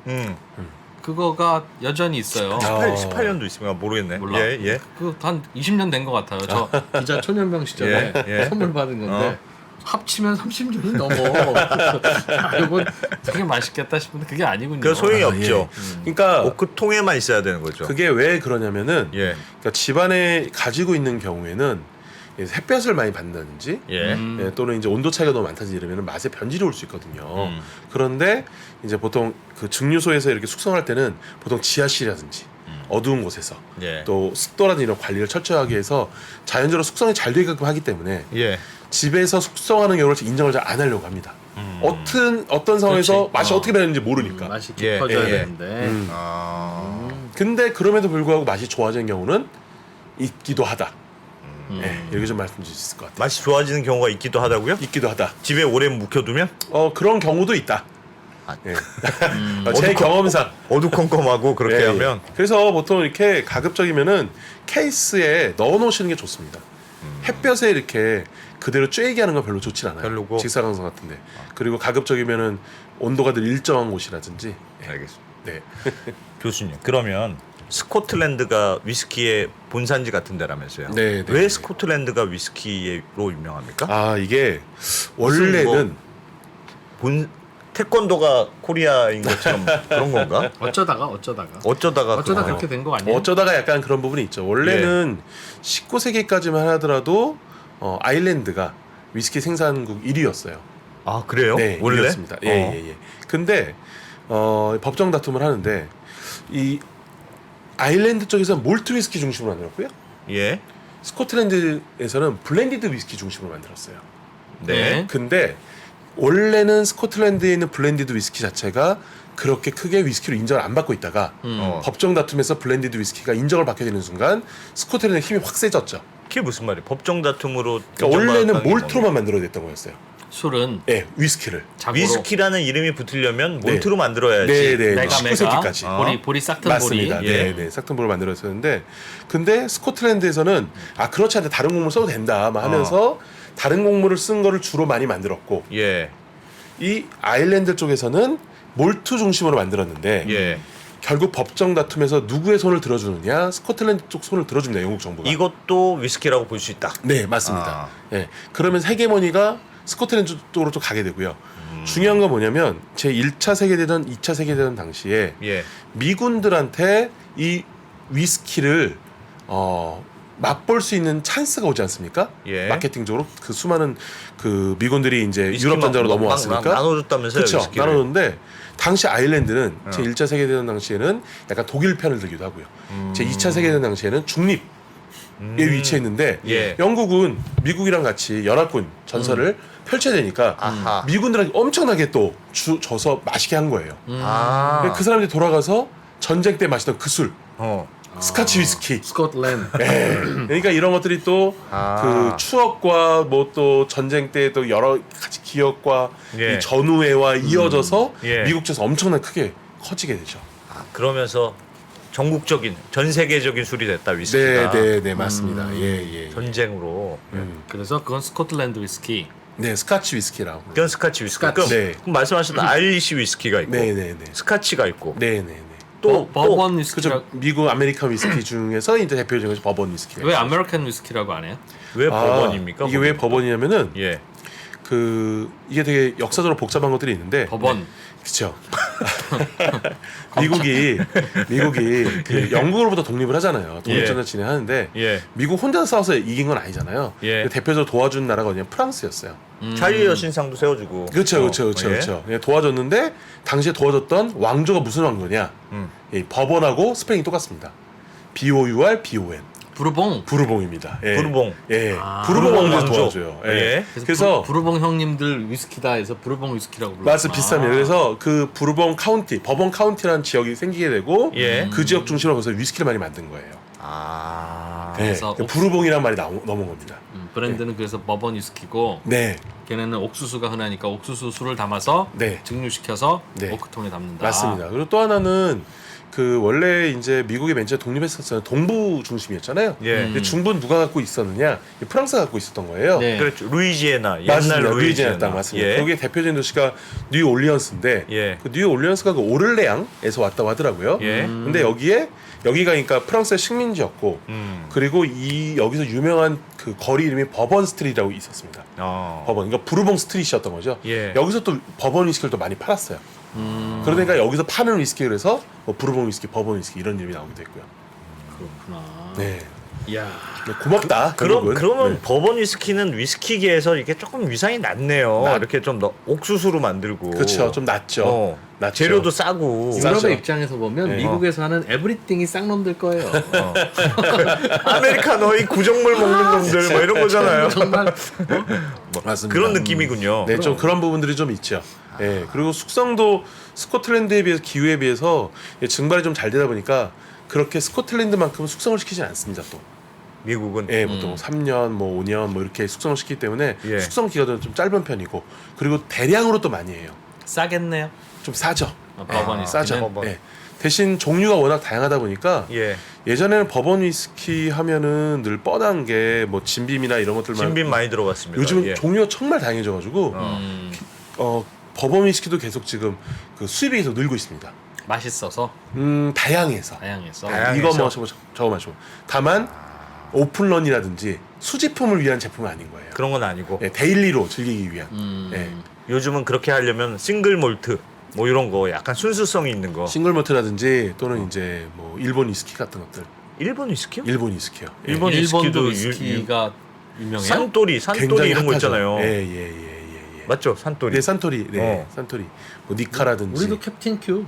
그거가 여전히 있어요. 18년도 있으면 모르겠네. 몰라. 예. 그 한 20년 된 것 같아요. 저 기자 초년병 시절에 예. 선물 받은 건데 합치면 30년이 넘어. 아, 이건 되게 맛있겠다 싶은데 그게 아니군요. 그 소용이 없죠. 그러니까 오크통에만 있어야 되는 거죠. 그게 왜 그러냐면은 예. 그러니까 집안에 가지고 있는 경우에는 햇볕을 많이 받는다든지 예. 또는 이제 온도 차이가 너무 많다든지 이러면 맛의 변질이 올 수 있거든요. 그런데 이제 보통 그 증류소에서 이렇게 숙성할 때는 보통 지하실이라든지 어두운 곳에서 예. 또 습도라든지 이런 관리를 철저하게 해서 자연적으로 숙성이 잘 되게끔 하기 때문에 예. 집에서 숙성하는 경우를 인정을 잘 안 하려고 합니다. 어떤 상황에서 그렇지. 맛이 어떻게 변했는지 모르니까. 맛이 예, 깊어져야 예. 되는데. 근데 그럼에도 불구하고 맛이 좋아지는 경우는 있기도 하다. 이렇게 좀 말씀드릴 수 있을 것 같아요. 맛이 좋아지는 경우가 있기도 하다고요? 있기도 하다. 집에 오래 묵혀두면 그런 경우도 있다. 예. 제 경험상 어두컴컴하고 그렇게 예, 예. 하면 그래서 보통 이렇게 가급적이면은 케이스에 넣어 놓으시는 게 좋습니다. 햇볕에 이렇게 그대로 쬐게 하는 건 별로 좋지 않아요. 별로고. 직사광선 같은데. 그리고 가급적이면은 온도가 늘 일정한 곳이라든지. 알겠습니다. 네. 교수님, 그러면 스코틀랜드가 위스키의 본산지 같은 데라면서요? 네, 네, 왜 네. 스코틀랜드가 위스키로 유명합니까? 아, 이게 무슨 원래는 본 태권도가 코리아인 것처럼 그런 건가? 어쩌다가 어쩌다가 그렇게 된 거 아니에요? 어쩌다가 약간 그런 부분이 있죠. 원래는 19세기까지만 하더라도 아일랜드가 위스키 생산국 1위였어요. 아 그래요? 네, 원래? 1위였습니다. 예. 근데 법정 다툼을 하는데 이 아일랜드 쪽에서 몰트 위스키 중심으로 만들었고요. 예. 스코틀랜드에서는 블렌디드 위스키 중심으로 만들었어요. 네. 근데 원래는 스코틀랜드에 있는 블렌디드 위스키 자체가 그렇게 크게 위스키로 인정을 안 받고 있다가 법정 다툼에서 블렌디드 위스키가 인정을 받게 되는 순간 스코틀랜드의 힘이 확 세졌죠. 그게 무슨 말이에요? 법정 다툼으로 그러니까 원래는 인정받았다는 게 몰트로만 만들어냈던 거였어요. 술은 네, 위스키를. 자고로 위스키라는 이름이 붙으려면 네. 몰트로 만들어야지. 네, 메가 19세기까지. 보리 싹튼 맞습니다. 보리. 예. 네, 싹튼볼을 만들었었는데, 근데 스코틀랜드에서는 그렇지 않다, 다른 곡물 써도 된다, 막 하면서 다른 곡물을 쓴 거를 주로 많이 만들었고, 예. 이 아일랜드 쪽에서는 몰트 중심으로 만들었는데, 예. 결국 법정 다툼에서 누구의 손을 들어주느냐, 스코틀랜드 쪽 손을 들어줍니다, 영국 정부가. 이것도 위스키라고 볼 수 있다. 네, 맞습니다. 아. 예, 그러면 헤게모니가 스코틀랜드 쪽으로 좀 가게 되고요. 중요한 건 뭐냐면 제 1차 세계대전, 2차 세계대전 당시에 예. 미군들한테 이 위스키를 맛볼 수 있는 찬스가 오지 않습니까? 예. 마케팅적으로 그 수많은 그 미군들이 이제 위스키 유럽 전장으로 막 넘어왔으니까 나눠줬다면서요, 그렇죠. 위스키를. 나눠줬는데 당시 아일랜드는 제 1차 세계대전 당시에는 약간 독일 편을 들기도 하고요. 제 2차 세계대전 당시에는 중립 에 위치했는데 예. 영국은 미국이랑 같이 연합군 전선을 펼쳐야 되니까 아하. 미군들한테 엄청나게 또 져서 마시게 한 거예요. 아. 그 사람들이 돌아가서 전쟁 때 마시던 그 술, 어. 스카치 위스키. 스코틀랜드. 예. 그러니까 이런 것들이 또 그 추억과 뭐 또 전쟁 때 또 여러 가지 기억과 예. 이 전우회와 이어져서 예. 미국 쪽에서 엄청나게 크게 커지게 되죠. 아, 그러면서 전국적인 전 세계적인 술이 됐다 위스키가. 네, 맞습니다. 예. 전쟁으로. 그래서 그건 스코틀랜드 위스키. 네, 스카치 위스키라고. 그건 스카치 위스키. 스카치. 그럼, 네. 그럼 말씀하셨던 아일리시 위스키가 있고, 네. 스카치가 있고, 네. 또 버번 위스키라. 그죠. 미국 아메리칸 위스키 중에서 이제 대표적인 것이 버번 위스키. 왜 아메리칸 위스키라고 안 해요? 왜 버번입니까? 이게 왜 버번이냐면은 예. 이게 되게 역사적으로 복잡한 것들이 있는데 버번. 그렇죠. 미국이 그 영국으로부터 독립을 하잖아요. 독립전쟁 진행하는데 예. 미국 혼자 싸워서 이긴 건 아니잖아요. 예. 그 대표적으로 도와준 나라가 어디냐 프랑스였어요. 자유의 여신상도 세워주고. 그렇죠. 예. 예, 도와줬는데 당시에 도와줬던 왕조가 무슨 왕조냐? 이 버번하고 스페인이 똑같습니다. BOUR, BON. 부르봉입니다. 예. 부르봉. 예. 아. 부르봉 부르봉 왕조 왕조. 도와줘요. 예. 예. 그래서 부르봉 형님들 위스키다 해서 부르봉 위스키라고 불렀구나. 맞습니다. 비슷합니다. 그래서 그 부르봉 카운티, 버번 카운티라는 지역이 생기게 되고 예. 그 지역 중심으로 해서 위스키를 많이 만든 거예요. 아. 네. 그래서 부르봉이라는 말이 넘어온 겁니다. 브랜드는 그래서 버번 위스키고 네, 걔네는 옥수수가 흔하니까 옥수수 술을 담아서 네. 증류시켜서 네. 오크통에 담는다. 맞습니다. 그리고 또 하나는 그 원래 이제 미국이 맨 처음 독립했었잖아요. 동부 중심이었잖아요. 예. 근데 중부는 누가 갖고 있었느냐? 프랑스가 갖고 있었던 거예요. 네. 그렇죠. 루이지애나. 옛날 맞습니다. 루이지애나 루이지애나. 땅 맞습니다. 예. 거기에 대표적인 도시가 뉴올리언스인데 예. 그 뉴올리언스가 그 오를레앙에서 왔다고 하더라고요. 예. 근데 여기가 그러니까 프랑스의 식민지였고 그리고 여기서 유명한 그 거리 이름이 버번 스트리트라고 있었습니다. 버번, 그러니까 부르봉 스트리트였던 거죠. 예. 여기서 또 버번 위스키를 또 많이 팔았어요. 그러니까 여기서 파는 위스키를 해서 뭐 부르봉 위스키, 버번 위스키 이런 이름이 나오기도 했고요. 그렇구나. 네. 이야. 네, 고맙다. 결국은. 그러면 네. 버번 위스키는 위스키계에서 이게 조금 위상이 낮네요. 이렇게 좀 옥수수로 만들고. 그렇죠. 좀 낫죠. 낫죠. 재료도 싸고. 싸죠. 유럽의 입장에서 보면 네. 미국에서 하는 에브리띵이 쌍놈들 거예요. 아메리카노 이 구정물 먹는 놈들 뭐 이런 거잖아요. 정말 맞습니다. 그런 느낌이군요. 네, 좀 그런 부분들이 좀 있죠. 예, 그리고 숙성도 스코틀랜드에 비해서 기후에 비해서 증발이 좀 잘 되다 보니까 그렇게 스코틀랜드만큼 숙성을 시키지 않습니다. 또, 미국은. 예, 보통 3년, 뭐 5년, 뭐 이렇게 숙성을 시키기 때문에 예. 숙성 기간은 좀 짧은 편이고, 그리고 대량으로 또 많이 해요. 싸겠네요. 좀 싸죠. 버번 싸죠. 위스키는. 버번. 예. 대신 종류가 워낙 다양하다 보니까 예. 예전에는 버번 위스키 하면은 늘 뻔한 게 뭐 진빔이나 이런 것들만 진빔 많이 들어갔습니다. 요즘은 예. 종류가 정말 다양해져가지고 버번 위스키도 계속 지금 그 수입이 계속 늘고 있습니다. 맛있어서 다양해서 다양해서. 다양해서. 이거 마셔보 저거 마셔보. 다만 오픈런이라든지 수집품을 위한 제품은 아닌 거예요. 그런 건 아니고. 예, 데일리로 즐기기 위한. 음. 예. 요즘은 그렇게 하려면 싱글 몰트 뭐 이런 거 약간 순수성이 있는 거. 싱글 모트라든지 또는 이제 뭐 일본 위스키 같은 것들. 일본 위스키요? 일본 위스키요. 예. 일본 일본도 위스키도 위스키가 유명해요. 산토리 굉장히 이런 거 핫하죠. 있잖아요. 예. 맞죠? 산토리. 네, 산토리. 네, 산토리. 뭐 니카라든지. 우리도 캡틴 큐.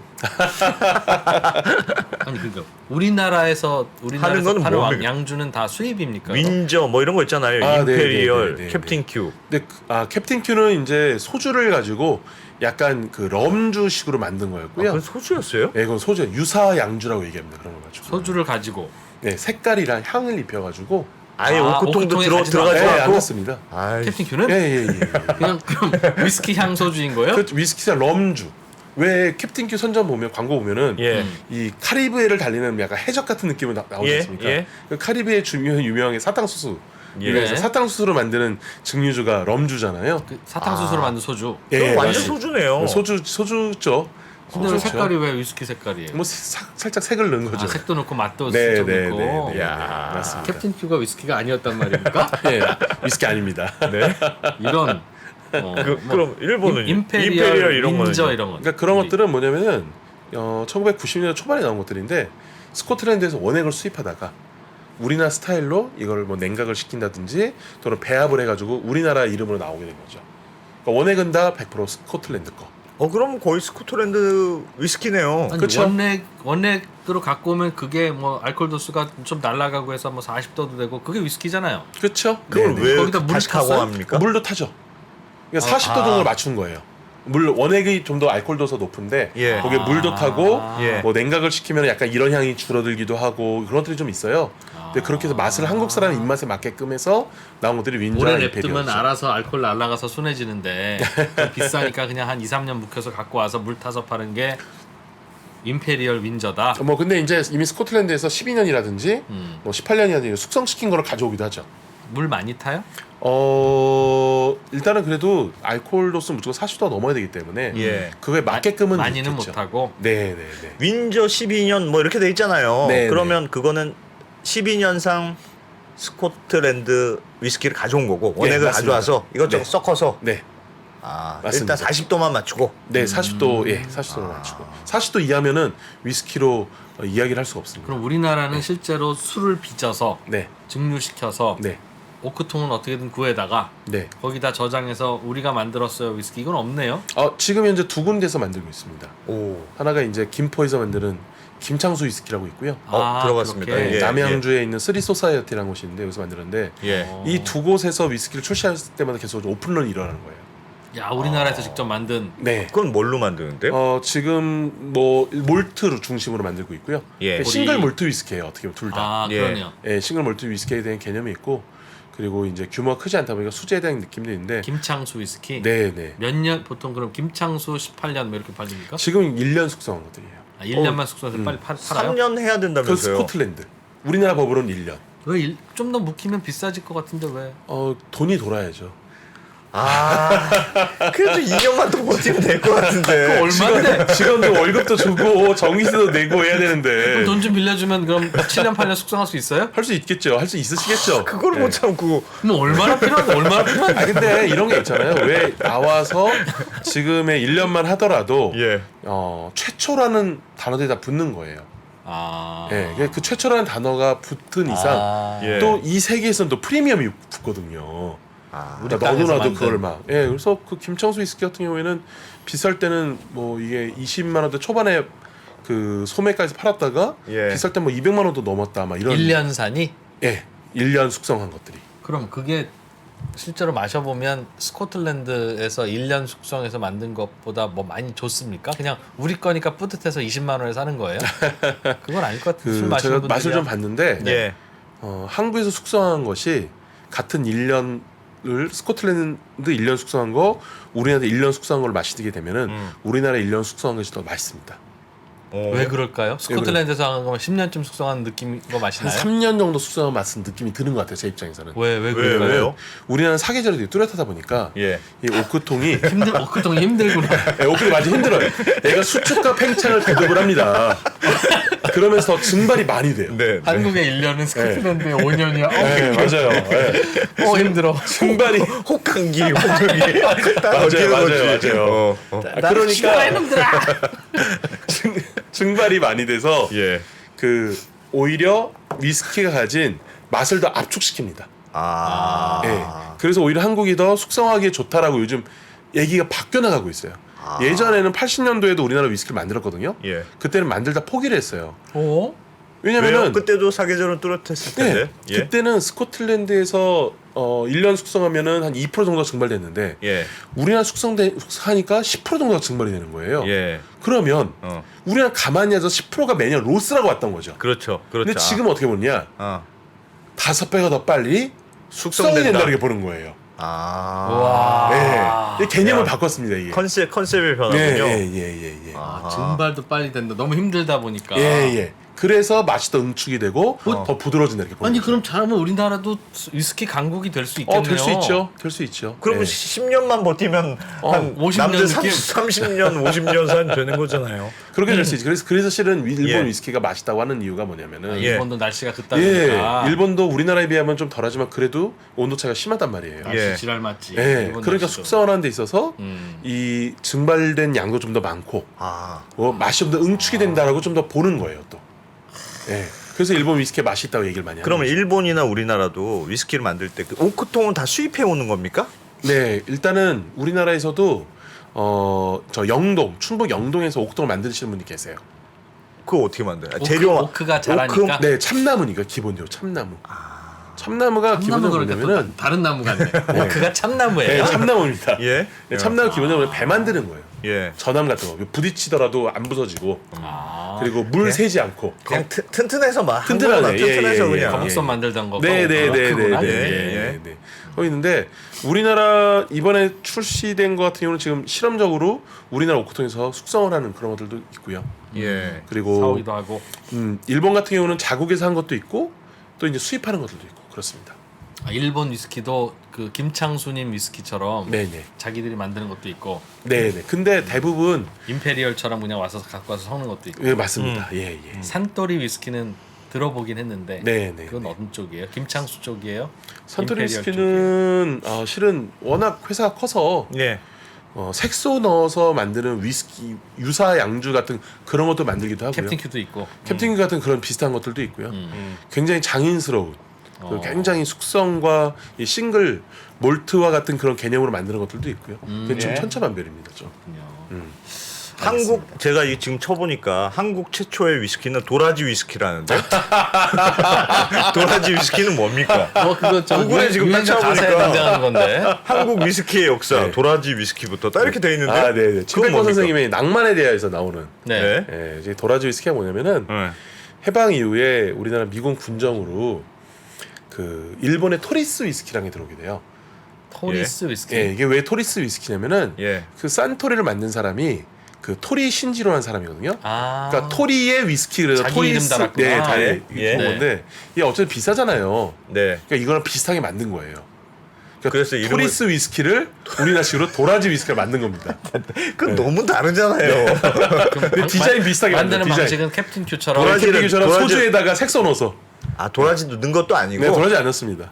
아니 그러니까 우리나라에서 하는 거는 파는 뭡니까? 양주는 다 수입입니까? 윈저 뭐 이런 거 있잖아요. 아, 임페리얼, 네. 캡틴 큐. 근데 캡틴 큐는 이제 소주를 가지고 약간 그 럼주식으로 만든 거였고요. 그건 소주였어요? 네, 이건 소주 유사 양주라고 얘기합니다. 그런 거 가지고. 소주를 가지고 네, 색깔이랑 향을 입혀가지고. 아예 아, 오크통도 오크통에 들어가지 네, 안 않고. 넣습니다. 아이, 캡틴 큐는 예. 그냥 그럼 위스키 향 소주인 거예요? 그 위스키사 럼주. 왜 캡틴 큐 선전 보면 광고 보면은 예. 이 카리브해를 달리는 약간 해적 같은 느낌으로 나오지 예, 않습니까? 예. 그 카리브해 유명한 사탕수수. 예. 그래서 사탕수수로 만드는 증류주가 럼주잖아요. 그 사탕수수로 만든 소주. 그럼 완전 맞습니다. 소주네요. 소주죠. 근데 왜 소주죠. 색깔이 왜 위스키 색깔이에요? 뭐 살짝 색을 넣은 거죠. 아, 색도 넣고 맛도 네, 좀 네, 넣고. 네, 네. 야. 맞습니다. 캡틴 큐가 위스키가 아니었단 말입니까? 네, 위스키 아닙니다. 네. 이런 그럼 일본은 임페리얼 이런 거는 윈저 이런 거. 그러니까 그런 것들은 뭐냐면은 1990년대 초반에 나온 것들인데 스코틀랜드에서 원액을 수입하다가 우리나라 스타일로 이걸 뭐 냉각을 시킨다든지 또는 배합을 해가지고 우리나라 이름으로 나오게 된 거죠. 그러니까 원액은 다 100% 스코틀랜드 거. 그럼 거의 스코틀랜드 위스키네요. 아니, 그쵸? 원액으로 갖고 오면 그게 뭐 알코올 도수가 좀 날아가고 해서 뭐 40도도 되고 그게 위스키잖아요. 그렇죠? 그걸 왜 거기다 물 다시 탔어요? 가공합니까? 물도 타죠. 그러니까 40도 정도를 맞춘 거예요. 물 원액이 좀 더 알코올 도수가 높은데 예. 거기에 물도 타고 예. 뭐 냉각을 시키면 약간 이런 향이 줄어들기도 하고 그런 것들이 좀 있어요. 근데 그렇게 해서 맛을 한국 사람 입맛에 맞게끔 해서 나온 것들이 오래 윈저랑 냅두면 임페리얼이죠. 알아서 알코올 날아가서 순해지는데 좀 비싸니까 그냥 한 2, 3년 묵혀서 갖고 와서 물 타서 파는 게 임페리얼 윈저다. 뭐 근데 이제 이미 스코틀랜드에서 12년이라든지 뭐 18년이라든지 숙성시킨 거를 가져오기도 하죠. 물 많이 타요? 일단은 그래도 알코올 도수 무조건 40도가 넘어야 되기 때문에 예. 그거에 맞게끔은 많이는 좋겠죠. 못 하고. 네. 윈저 12년 뭐 이렇게 돼 있잖아요. 네, 그러면 그거는 12년상 스코틀랜드 위스키를 가져온 거고 원액을 맞습니다. 가져와서 이것저것 네. 섞어서 네. 맞습니다. 일단 40도만 맞추고 네, 40도, 40도로 맞추고. 40도 이하면은 위스키로 이야기를 할 수가 없습니다. 그럼 우리나라는 실제로 술을 빚어서 네, 증류시켜서 네, 오크통은 어떻게든 구해다가 네. 거기다 저장해서 우리가 만들었어요 위스키 이건 없네요. 지금 현재 두 군데서 만들고 있습니다. 오. 하나가 이제 김포에서 만드는 김창수 위스키라고 있고요. 들어갔습니다. 그렇게. 예. 남양주에 있는 쓰리 소사이어티라는 곳인데 여기서 만드는데 예. 이 두 곳에서 위스키를 출시할 때마다 계속 오픈런이 일어나는 거예요. 야 우리나라에서 직접 만든. 네. 그건 뭘로 만드는데요? 지금 뭐 몰트를 중심으로 만들고 있고요. 예. 싱글 몰트 위스키예요. 어떻게 보면 둘 다. 아 예. 그러네요. 예, 싱글 몰트 위스키에 대한 개념이 있고 그리고 이제 규모가 크지 않다 보니까 수제에 대한 느낌도 있는데 김창수 위스키. 네. 몇 년 보통 그럼 김창수 18년 뭐 이렇게 팔립니까? 지금 1년 숙성한 것들이에요. 1년만 숙성해서 빨리 팔아요? 3년 해야 그 된다면서요? 스코틀랜드. 우리나라 법으로는 1년. 왜 좀 더 묵히면 비싸질 것 같은데 왜? 돈이 돌아야죠. 그래도 2년만 더 버티면 될 것 같은데. 얼마인데? 직원들 월급도 주고 정기세도 내고 해야 되는데 그럼 돈 좀 빌려주면 그럼 7년 8년 숙성할 수 있어요? 할 수 있겠죠. 할 수 있으시겠죠. 그걸 못 참고. 그럼 얼마나 필요한데 얼마나 필요한데? 근데 이런 게 있잖아요. 왜 나와서 지금의 1년만 하더라도 예. 최초라는 단어들이 다 붙는 거예요. 아. 예, 그 최초라는 단어가 붙은 이상 예. 또 이 세계에서는 또 프리미엄이 붙거든요. 우리 그러니까 땅에서 너도나도 만든. 그걸 막. 예, 그래서 그 김창수 위스키 같은 경우에는 비쌀 때는 뭐 이게 20만 원대 초반에 그 소매까지 팔았다가 예. 비쌀 때 뭐 200만 원도 넘었다 막 이런. 1년산이? 예, 1년 숙성한 것들이. 그럼 그게 실제로 마셔보면 스코틀랜드에서 1년 숙성해서 만든 것보다 뭐 많이 좋습니까? 그냥 우리 거니까 뿌듯해서 20만 원에 사는 거예요? 그건 아닐 것 같아요. 술 마시는 제가 분들이 맛을 좀 봤는데 예. 한국에서 숙성한 것이 같은 1년을 스코틀랜드 1년 숙성한 거 우리나라 1년 숙성한 걸 마시게 되면은 우리나라 1년 숙성한 것이 더 맛있습니다. 왜 그럴까요? 스코틀랜드에서 한 거면 10년쯤 숙성한 느낌인 거 한 마시나요? 3년 정도 숙성한 맛은 느낌이 드는 것 같아요. 제 입장에서는. 왜 그럴까요? 왜요? 우리나라는 사계절이 되게 뚜렷하다 보니까 예. 이 오크통이 오크통이 힘들구나. 오크통이 아주 힘들어요. 얘가 수축과 팽창을 대급을 합니다. 그러면서 더 증발이 많이 돼요. 네. 한국의 1년은 스코틀랜드의 5년이야. 네, 맞아요. 네. 힘들어. 증발이 혹한기 혹한기 맞아요. 그러니까 이놈들아. 증발이 많이 돼서 예. 그 오히려 위스키가 가진 맛을 더 압축시킵니다. 예. 그래서 오히려 한국이 더 숙성하기에 좋다라고 요즘 얘기가 바뀌어 나가고 있어요. 예전에는 80년도에도 우리나라 위스키를 만들었거든요. 예. 그때는 만들다 포기를 했어요. 오? 왜냐면은 왜요? 그때도 사계절은 뚜렷했을 텐데. 네, 그때는 스코틀랜드에서 1년 숙성하면은 한 2% 정도가 증발됐는데 예. 우리나라 숙성하니까 10% 정도가 증발이 되는 거예요. 예. 그러면 어. 우리나라 가만히 해서 10%가 매년 로스라고 왔던 거죠. 그렇죠. 그렇죠. 근데 지금 어떻게 보냐? 아. 5배가 더 빨리 숙성이 숙성된다. 된다 이렇게 보는 거예요. 와. 네, 이 개념을 야. 바꿨습니다 이게. 컨셉이 변하군요. 예. 증발도 빨리 된다. 너무 힘들다 보니까. 예. 그래서 맛이 더 응축이 되고 더 부드러워진다 이렇게 보는 아니 거죠. 그럼 잘하면 우리나라도 위스키 강국이 될 수 있겠네요. 될 수 있죠. 될 수 있죠. 그러면 예. 10년만 버티면 한 50년 남들 느낌? 30년, 50년 산 되는 거잖아요. 그렇게 될 수 있지. 그래서 실은 일본 예. 위스키가 맛있다고 하는 이유가 뭐냐면은 예. 일본도 날씨가 그따위니까. 일본도 우리나라에 비하면 좀 덜하지만 그래도 온도 차이가 심하단 말이에요. 날씨 예. 지랄 맞지. 예. 일본 그러니까 날씨도. 숙성하는 데 있어서 음. 이 증발된 양도 좀 더 많고 아. 맛이 좀 더 응축이 된다라고 좀 더 보는 거예요, 또. 예. 그래서 일본 위스키 맛이 있다고 얘기를 많이 하는 그러면 거죠. 일본이나 우리나라도 위스키를 만들 때그 오크통은 다 수입해 오는 겁니까? 네, 일단은 우리나라에서도 저 영동, 충북 영동에서 옥동을 만드시는 분이 계세요. 그거 어떻게 만들어요? 오크가 자라니까. 네, 참나무니까 기본적으로 참나무. 참나무가 기본적으로 뭐냐면은 다른 나무 같네. 오크가 참나무예요. 네, 참나무입니다. 예. 네, 참나무 기본적으로 배 만드는 거예요. 예. 전함 같은 거 부딪히더라도 안 부서지고 아. 그리고 물 새지 않고 그냥 튼튼해서 막 튼튼하네. 한국은 튼튼해서 예. 그냥. 거북선 만들던 거. 네네네네. 오크구나. 예. 거기 있는데 우리나라 이번에 출시된 것 같은 경우는 지금 실험적으로 우리나라 오크통에서 숙성을 하는 그런 것들도 있고요. 예. 그리고 사오기도 하고. 일본 같은 경우는 자국에서 한 것도 있고 또 이제 수입하는 것들도 있고 그렇습니다. 일본 위스키도 그 김창수님 위스키처럼 네네. 자기들이 만드는 것도 있고 네네. 근데 대부분 임페리얼처럼 그냥 와서 갖고 와서 섞는 것도 있고. 예 맞습니다. 예. 산토리 위스키는 들어보긴 했는데 네네. 그건 어느 쪽이에요? 김창수 쪽이에요? 산토리 임페리얼 위스키는 실은 워낙 회사가 커서 예. 색소 넣어서 만드는 위스키 유사 양주 같은 그런 것도 만들기도 하고요. 캡틴 큐도 있고. 캡틴 큐 같은 그런 비슷한 것들도 있고요. 음. 굉장히 장인스러운 그리고 굉장히 숙성과 이 싱글 몰트와 같은 그런 개념으로 만드는 것들도 있고요. 그게 좀 예. 천차만별입니다. 좀. 한국 제가 지금 쳐보니까 한국 최초의 위스키는 도라지 위스키라는데 도라지 위스키는 뭡니까? 그거 저 구글에 지금 딱 유행가 가사에 찾아보니까 등장하는 건데. 한국 위스키의 역사 네. 도라지 위스키부터 딱 이렇게 돼 있는데 네네. 그건 진백권 뭡니까? 선생님의 낭만에 대하여서 나오는 네. 네. 이제 도라지 위스키가 뭐냐면은 네. 해방 이후에 우리나라 미군 군정으로 그 일본의 토리스 위스키라는 게 들어오게 돼요. 토리스 위스키. 예, 이게 왜 토리스 위스키냐면은 예. 그 산토리를 만든 사람이 그 토리 신지로라는 사람이거든요. 아. 그러니까 토리의 위스키 그래서 자기 토리스 이름 달았구나. 네, 다 예. 예. 예. 건데 이게 어차피 비싸잖아요. 네. 그러니까 이거랑 비슷하게 만든 거예요. 그러니까 그래서 이름을- 토리스 위스키를 우리나라식으로 도라지 위스키를 만든 겁니다. 그건 너무 다르잖아요. 근데 디자인 비슷하게 만드는 디자인. 방식은 캡틴 큐처럼 도라지- 캡틴처럼 도라지- 소주에다가 색소 넣어서. 아 도라지도 넣은 것도 아니고. 네, 도라지 안 넣습니다.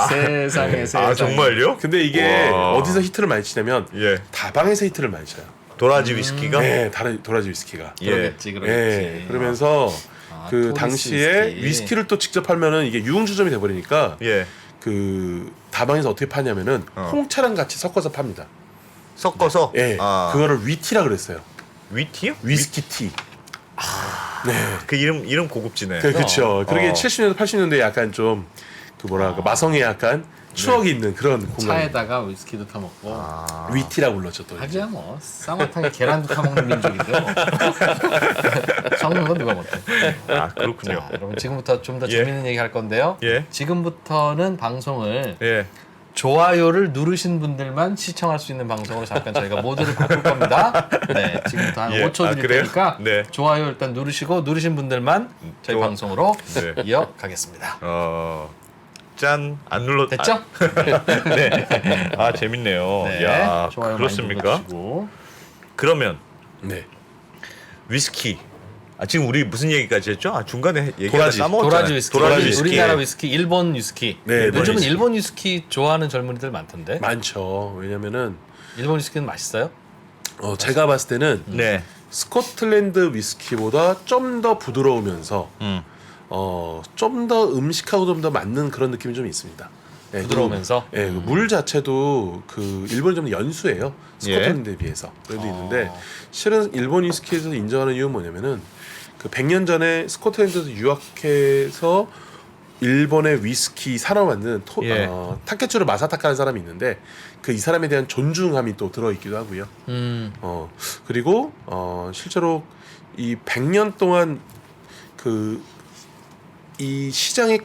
세상에 아 정말요? 근데 이게 와. 어디서 히트를 많이 치냐면 예. 다방에서 히트를 많이 쳐요. 도라지 위스키가. 네, 도라지 위스키가. 예. 그러겠지. 예, 그러면서 그 토리스 당시에 위스키. 위스키를 또 직접 팔면은 이게 유흥주점이 돼버리니까 예. 그 다방에서 어떻게 파냐면은 홍차랑 같이 섞어서 팝니다. 섞어서. 예, 아. 그거를 위티라 그랬어요. 위티요? 위스키 티. 네, 그 이름 고급지네. 그렇죠. 그러게 어. 70년대 80년대 약간 좀 그 뭐랄까 마성의 약간 추억이 있는 그런 공간. 차에다가 위스키도 타 먹고. 위티라 불렀죠 또. 하지야 뭐 쌍화탕에 계란도 타 먹는 민족인데 뭐. 섞는 건 누가 못해. 아 그렇군요. 자, 여러분 지금부터 좀 더 예. 재밌는 얘기 할 건데요. 예. 지금부터는 방송을 예. 좋아요를 누르신 분들만 시청할 수 있는 방송으로 잠깐 저희가 모두를 바꿀 겁니다. 네, 지금부터 한 예. 5초 아, 드릴 그래요? 테니까 네. 좋아요 일단 누르시고 누르신 분들만 저희 좋아. 방송으로 네. 이어가겠습니다. 짠, 안 눌렀. 됐죠? 네. 아 재밌네요. 네, 야, 좋아요 그렇습니까? 많이 눌러주시고. 그러면 네. 위스키. 지금 우리 무슨 얘기까지 했죠? 중간에 얘기가 도라지. 까먹었잖아요. 도라지 위스키, 도라지 위스키. 우리나라 위스키, 일본 위스키. 네, 요즘은 위스키. 일본 위스키 좋아하는 젊은이들 많던데. 많죠. 왜냐면은 일본 위스키는 맛있어요? 제가 봤을 때는 네. 스코틀랜드 위스키보다 좀 더 부드러우면서 좀 더 음식하고 좀 더 맞는 그런 느낌이 좀 있습니다. 예, 부드러우면서? 그리고, 예, 물 자체도 그 일본이 좀 연수예요. 스코틀랜드에 비해서. 그래도 있는데 실은 일본 위스키에서 인정하는 이유는 뭐냐면은 그 100년 전에 스코틀랜드에서 유학해서 일본의 위스키 산업 만드는 예. 타케츠로 마사타카라는 사람이 있는데 그 이 사람에 대한 존중함이 또 들어있기도 하고요. 그리고 실제로 이 100년 동안 그 이 시장이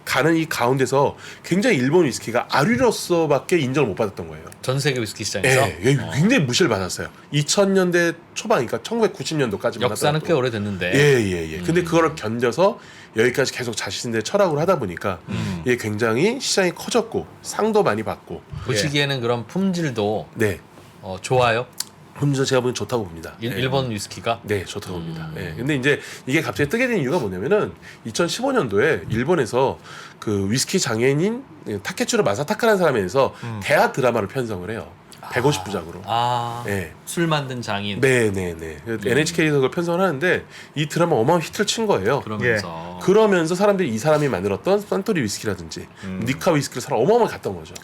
가는 이 가운데서 굉장히 일본 위스키가 아류로서밖에 인정을 못 받았던 거예요. 전 세계 위스키 시장에서 예, 굉장히 무시를 받았어요. 2000년대 초반, 그러니까 1990년도까지만 역사는 꽤 오래됐는데. 예. 근데 그거를 견뎌서 여기까지 계속 자신들의 철학으로 하다 보니까 이게 굉장히 시장이 커졌고 상도 많이 받고. 보시기에는 그런 품질도 네, 좋아요. 혼자 제가 보기엔 좋다고 봅니다. 예. 일본 위스키가. 네, 좋다고 봅니다. 예. 근데 이제 이게 갑자기 뜨게 된 이유가 뭐냐면은 2015년도에 일본에서 그 위스키 장애인인 타케츠로 마사타카라는 사람에 대해서 대하 드라마를 편성을 해요. 150부작으로. 예. 술 만든 장인. 네네네. NHK에서 그걸 편성을 하는데 이 드라마 어마어마한 히트를 친 거예요. 그러면서 그러면서 사람들이 이 사람이 만들었던 산토리 위스키라든지 니카 위스키를 사러 어마어마하게 갔던 거죠.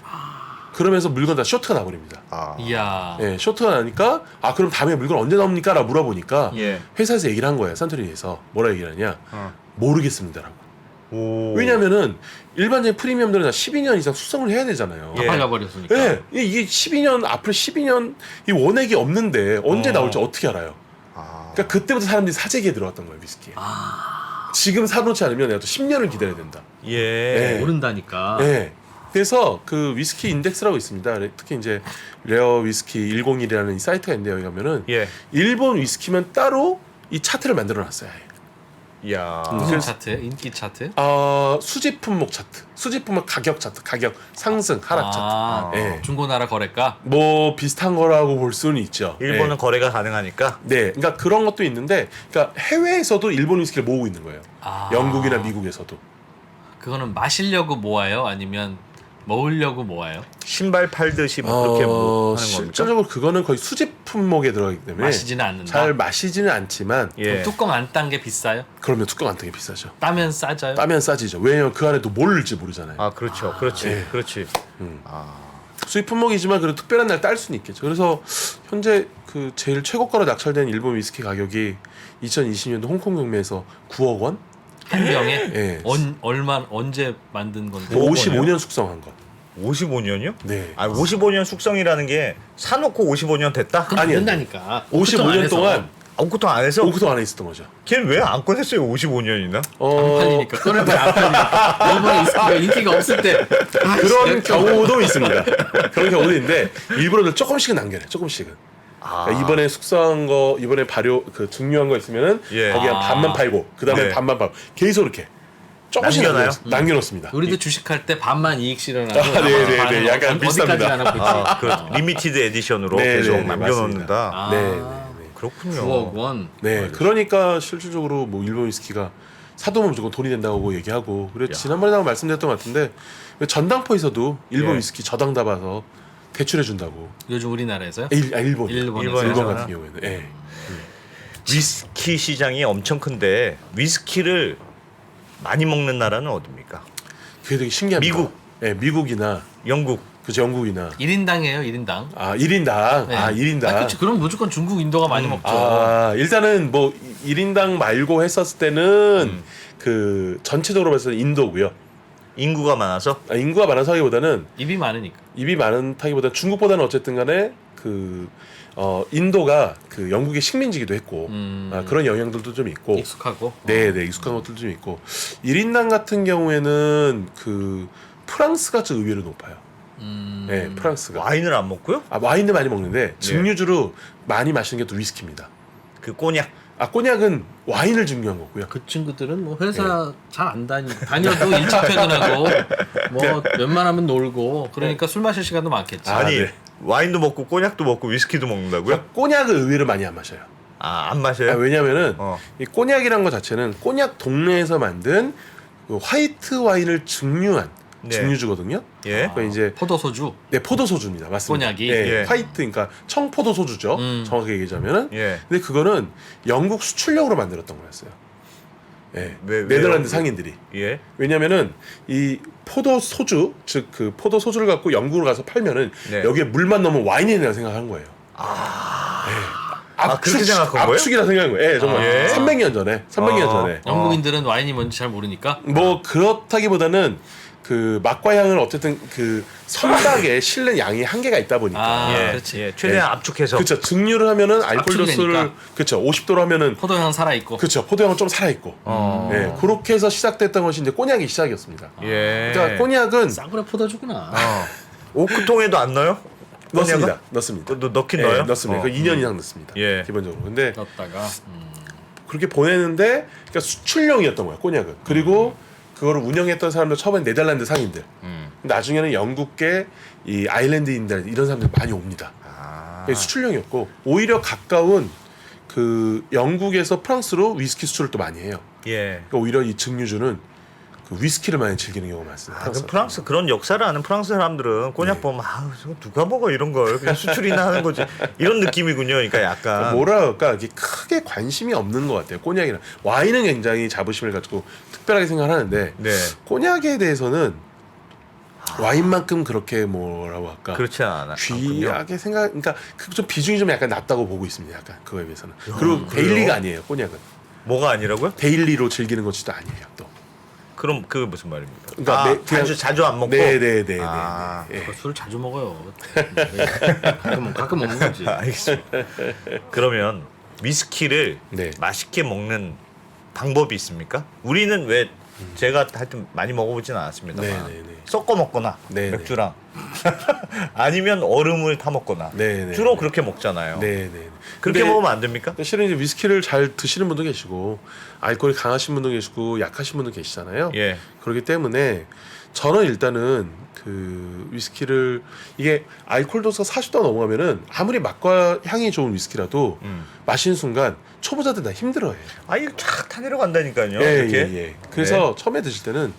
그러면서 물건 다 쇼트가 나버립니다. 이야. 예, 쇼트가 나니까 그럼 다음에 물건 언제 나옵니까? 라고 물어보니까 예. 회사에서 얘기를 한 거예요. 산토리에서 뭐라 얘기를 하냐? 모르겠습니다라고. 오. 왜냐면은 일반적인 프리미엄들은 다 12년 이상 숙성을 해야 되잖아요. 다 팔려버렸으니까. 예, 이게 12년 앞으로 12년 이 원액이 없는데 언제 나올지 어떻게 알아요? 그러니까 그때부터 사람들이 사재기에 들어왔던 거예요, 위스키에. 지금 사놓지 않으면 내가 또 10년을 기다려야 된다. 예. 예. 모른다니까. 네. 그래서 그 위스키 인덱스라고 있습니다. 특히 이제 레어 위스키 101이라는 이 사이트가 있는데 여기 가면은 예. 일본 위스키만 따로 이 차트를 만들어 놨어요. 야. 무슨 차트? 인기 차트? 수집 품목 차트, 수집 품목 가격 차트, 가격 상승 하락 차트. 예. 중고나라 거래가. 뭐 비슷한 거라고 볼 수는 있죠. 일본은 예. 거래가 가능하니까. 네, 그러니까 그런 것도 있는데, 그러니까 해외에서도 일본 위스키를 모으고 있는 거예요. 영국이나 미국에서도. 그거는 마시려고 모아요? 아니면 먹으려고 모아요? 신발 팔듯이 뭐 그렇게 뭐 하는 겁니까? 실질적으로 그거는 거의 수집 품목에 들어가기 때문에 마시지는 않는다. 잘 마시지는 않지만, 예. 뚜껑 안 딴 게 비싸요? 그러면 뚜껑 안 뜨게 비싸죠. 따면 싸져요? 따면 싸지죠. 왜냐면 그 안에 또 뭘 넣을지 모르잖아요. 그렇죠. 그렇지. 예. 그렇지. 수입 품목이지만 그래도 특별한 날 딸 수는 있겠죠. 그래서 현재 그 제일 최고가로 낙찰된 일본 위스키 가격이 2020년도 홍콩 경매에서 9억 원? 한 병에? 예. 언제 만든 건데? 55년 숙성한 거. 55년이요? 네. 55년 숙성이라는 게 사놓고 55년 됐다? 그건 아니, 된다니까. 55년 동안 아무것도 안 해서? 오크통 안에 있었던 거죠. 걔는 왜 안 꺼냈어요? 55년이나? 안 팔리니까. 꺼내도 안 팔리니까. 일본에 위스키가 인기가 없을 때. 그런 경우도 있습니다. 그런 경우도 있는데 일부러들 조금씩은 남겨요. 조금씩은. 그러니까 이번에 숙성한 거, 이번에 발효 그 증류한 거 있으면은 예. 거기 한 반만 팔고 그 다음에 네. 반만 팔고 계속 이렇게 조금씩 남겨놔요? 남겨놓습니다. 우리도 주식할 때 반만 이익 실현하고 네네네. 약간 어디까지 비슷합니다. 하나 볼지. 그 리미티드 에디션으로 네, 계속 네, 네, 남겨놓는다. 네. 그렇군요. 9억 원. 네, 그러니까 실질적으로 뭐 일본 위스키가 사두면 무조건 돈이 된다고 얘기하고 그래 지난번에 나 말씀드렸던 것 같은데 전당포에서도 일본 예. 위스키 저당 담아서 대출해 준다고. 요즘 우리나라에서요? 일본 일본에서. 일본 같은 경우에는. 예. 위스키 시장이 엄청 큰데 위스키를 많이 먹는 나라는 어디입니까? 그게 되게 신기합니다. 미국. 예, 미국이나 영국. 그죠 영국이나 1인당이에요, 1인당. 1인당. 네. 1인당. 그렇지. 그럼 무조건 중국, 인도가 많이 먹죠. 일단은 뭐 1인당 말고 했었을 때는 그 전체적으로 봤을 때 인도고요. 인구가 많아서? 인구가 많아서 하기보다는 입이 많으니까. 입이 많다기보다 중국보다는 어쨌든 간에 그 인도가 그 영국의 식민지기도 했고 그런 영향들도 좀 있고 익숙하고. 네 익숙한 것들도 좀 있고 1인당 같은 경우에는 그 프랑스가 좀 의외로 높아요. 네, 프랑스가. 와인을 안 먹고요? 와인도 많이 먹는데 증류주로 많이 마시는 게 또 위스키입니다. 그 꼬냑. 꼬냑은 와인을 증류한 거고요. 그 친구들은 뭐 회사 잘 안 다녀도 일찍 퇴근하고 뭐 웬만하면 놀고 그러니까 술 마실 시간도 많겠지. 아니 네. 와인도 먹고 꼬냑도 먹고 위스키도 먹는다고요? 꼬냑을 의외로 많이 안 마셔요. 안 마셔요? 왜냐면은 어. 이 꼬냑이란 거 자체는 꼬냑 동네에서 만든 그 화이트 와인을 증류한 네. 증류주거든요. 예. 그러니까 이제 포도소주. 네, 포도소주입니다. 맞습니다. 꼬냑이? 예, 예. 화이트 그러니까 청포도소주죠. 정확하게 얘기하자면은. 예. 근데 그거는 영국 수출력으로 만들었던 거였어요. 예. 왜요? 네덜란드 상인들이. 예. 왜냐면은 이 포도 소주 즉 그 포도 소주를 갖고 영국으로 가서 팔면은 네. 여기에 물만 넣으면 와인이라고 생각한 거예요. 그렇게 생각한 거예요? 압축이라 생각한 거예요. 예, 정말 예. 300년 전에. 300년 아. 전에. 영국인들은 와인이 뭔지 잘 모르니까. 뭐 그렇다기보다는 그 맛과 향을 어쨌든 그 선박에 실는 양이 한계가 있다 보니까. 예. 그렇지. 예. 최대한 압축해서. 그렇죠. 증류를 하면은 알코올 압축이 도수를 되니까. 그렇죠. 50도로 하면은 포도향 살아 있고. 그렇죠. 포도향은 좀 살아 있고. 예. 그렇게 해서 시작됐던 것이 이제 꼬냑이 시작이었습니다. 예. 그러니까 꼬냑은 싸구려 포도주구나. 오크통에도 안 넣어요? 넣습니다. 넣습니다. 넣긴 예, 넣어요? 넣습니다. 그 2년 이상 넣습니다. 예. 기본적으로. 근데 넣었다가 그렇게 보내는데 그러니까 수출용이었던 거야 꼬냑은. 그리고 그거를 운영했던 사람들 처음엔 네덜란드 상인들. 나중에는 영국계 이 아일랜드인들 이런 사람들 많이 옵니다. 그게 수출용이었고 오히려 가까운 그 영국에서 프랑스로 위스키 수출을 또 많이 해요. 예. 그러니까 오히려 이 증류주는 그 위스키를 많이 즐기는 경우가 많습니다. 그럼 프랑스 그런 역사를 아는 프랑스 사람들은 꼬냑 보면 저거 누가 먹어 이런 걸 그냥 수출이나 하는 거지 이런 느낌이군요. 그러니까 약간 뭐라 그럴까 이게 크게 관심이 없는 것 같아요. 꼬냑이랑 와인은 굉장히 자부심을 가지고 특별하게 생각하는데 네. 꼬냑에 대해서는 와인만큼 그렇게 뭐라고 할까 그렇지 않아. 귀하게 생각 그러니까 그 좀 비중이 좀 약간 낮다고 보고 있습니다. 약간 그거에 비해서는 그리고 데일리가 아니에요. 꼬냑은 뭐가 아니라고요? 데일리로 즐기는 것도 아니에요. 또 그럼 그게 무슨 말입니까? 그러니까 그냥- 자주 안 먹고. 네네네. 아. 예. 술 자주 먹어요. 가끔 먹는 거지. 알겠습니다. 그러면 위스키를 네. 맛있게 먹는 방법이 있습니까? 우리는 왜 제가 하여튼 많이 먹어보진 않았습니다만 네네네. 섞어 먹거나 네네. 맥주랑 아니면 얼음을 타 먹거나 네네. 주로 그렇게 먹잖아요. 네네. 그렇게 근데 먹으면 안 됩니까? 실은 이제 위스키를 잘 드시는 분도 계시고 알코올이 강하신 분도 계시고 약하신 분도 계시잖아요. 예. 그렇기 때문에 저는 일단은 그 위스키를 이게 알코올 도수가 40도가 넘어가면은 아무리 맛과 향이 좋은 위스키라도 마시는 순간 초보자들 다 힘들어해요. 이거 쫙 타내려 간다니까요. 예, 이렇게. 예, 예. 그래서 처음에 드실 때는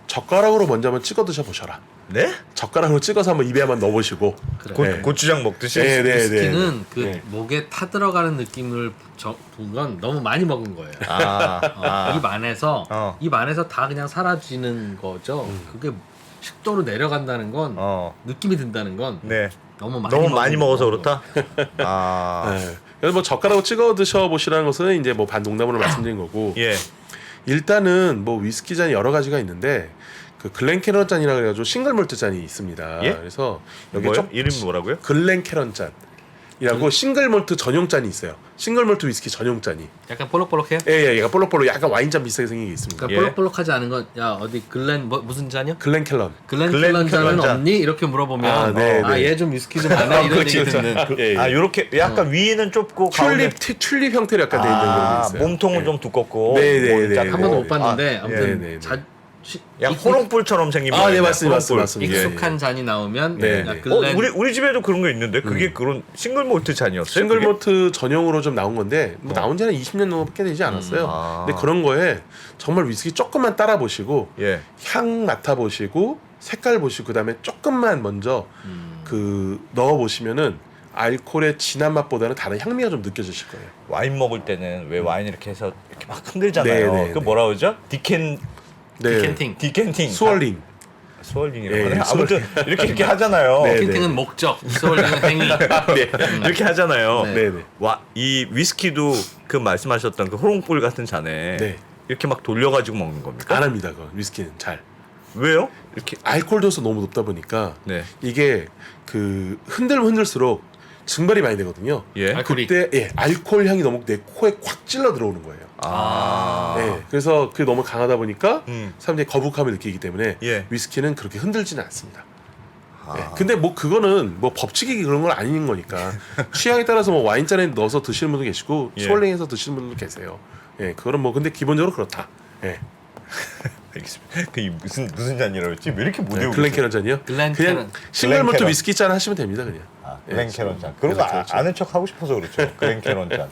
젓가락으로 먼저 한번 찍어 드셔 보셔라. 네? 젓가락으로 찍어서 한번 입에 한번 넣어보시고. 그래. 고추장 먹듯이. 네, 네, 위스키는 그 네. 목에 타들어가는 느낌을 둔 건 너무 많이 먹은 거예요. 입 안에서 어. 입 안에서 다 그냥 사라지는 거죠. 그게 식도로 내려간다는 건 느낌이 든다는 건 네. 너무 너무 많이 먹어서 먹은 그렇다. 네. 그래서 뭐 젓가락으로 찍어 드셔 보시라는 것은 이제 뭐 반농담으로 말씀드린 거고. 예. 일단은 뭐 위스키 잔이 여러 가지가 있는데 그 글렌캐런 잔이라 그래가지고 싱글 몰트 잔이 있습니다. 예? 그래서 여기 뭐요? 좀 이름이 뭐라고요? 글렌캐런 잔이라고 싱글 몰트 전용 잔이 있어요. 싱글 몰트 위스키 전용 잔이. 약간 볼록볼록해요? 예, 얘가 볼록볼록 약간 와인잔 비슷하게 생긴 게 있습니다. 그러니까 예. 볼록볼록하지 않은 건 야 어디 글렌 무슨 잔이야? 글렌캐런. 글렌 잔은 잔. 없니? 이렇게 물어보면 네, 네. 얘 좀 위스키 좀 아네 이런 얘기 듣는. 예, 예. 요렇게 약간 위는 좁고 가운데 튤립 형태로 약간 돼 있는 그런 게 있어요. 몸통은 예. 좀 두껍고 네, 네, 뭐 네, 작고. 한 번도 못 네. 봤는데 아, 아무튼 네, 네, 네. 약 호롱불처럼 생긴 아, 네, 모양이야, 맞습니다, 호롱불. 맞습니다. 예, 익숙한 예. 잔이 나오면 네, 야, 네. 글렌 우리 집에도 그런 거 있는데 그게 그런 싱글 몰트 잔이었어요? 싱글 그게? 몰트 전용으로 좀 나온 건데 뭐 나온 지는 20년 넘게 되지 않았어요. 아. 근데 그런 거에 정말 위스키 조금만 따라 보시고 예. 향 맡아 보시고 색깔 보시고 그다음에 조금만 먼저 그 넣어 보시면은 알코올의 진한 맛보다는 다른 향미가 좀 느껴지실 거예요. 와인 먹을 때는 왜 와인 이렇게 해서 이렇게 막 흔들잖아요. 네, 네, 그 네. 뭐라 그러죠? 네. 디켄팅. 스월링. 스월링이라고 예, 하나요? 스월링. 아무튼 이렇게 하잖아요. 네. 킨팅은 목적, 스월링은 행위. 네. 이렇게 하잖아요. 네. 네, 네. 이 위스키도 그 말씀하셨던 그 호롱불 같은 잔에 네. 이렇게 막 돌려가지고 먹는 겁니까? 안 합니다. 그건 위스키는 잘. 왜요? 이렇게 알코올 도수 너무 높다 보니까 네. 이게 그 흔들면 흔들수록 증발이 많이 되거든요. 예. 알코올이. 그때 알코올 향이 너무 내 코에 콱 찔러 들어오는 거예요. 네, 그래서 그게 너무 강하다 보니까 사람들이 거북함을 느끼기 때문에 예. 위스키는 그렇게 흔들지는 않습니다. 예. 근데 뭐 그거는 뭐 법칙이 그런 건 아닌 거니까 취향에 따라서 뭐 와인잔에 넣어서 드시는 분도 계시고 예. 수월랭해서 드시는 분도 계세요. 예, 그거는 뭐 근데 기본적으로 그렇다. 예. 알겠습니다. 그 무슨 잔이라고 했지? 왜 이렇게 못 네, 외우고 글렌캐런 잔이요? 글렌캐런. 그냥 싱글몰트 글렌캐런. 위스키 잔 하시면 됩니다, 그냥. 아, 예, 글렌캐런 잔. 그런 거 그렇죠. 아는 척 하고 싶어서 그렇죠. 글렌캐런 잔.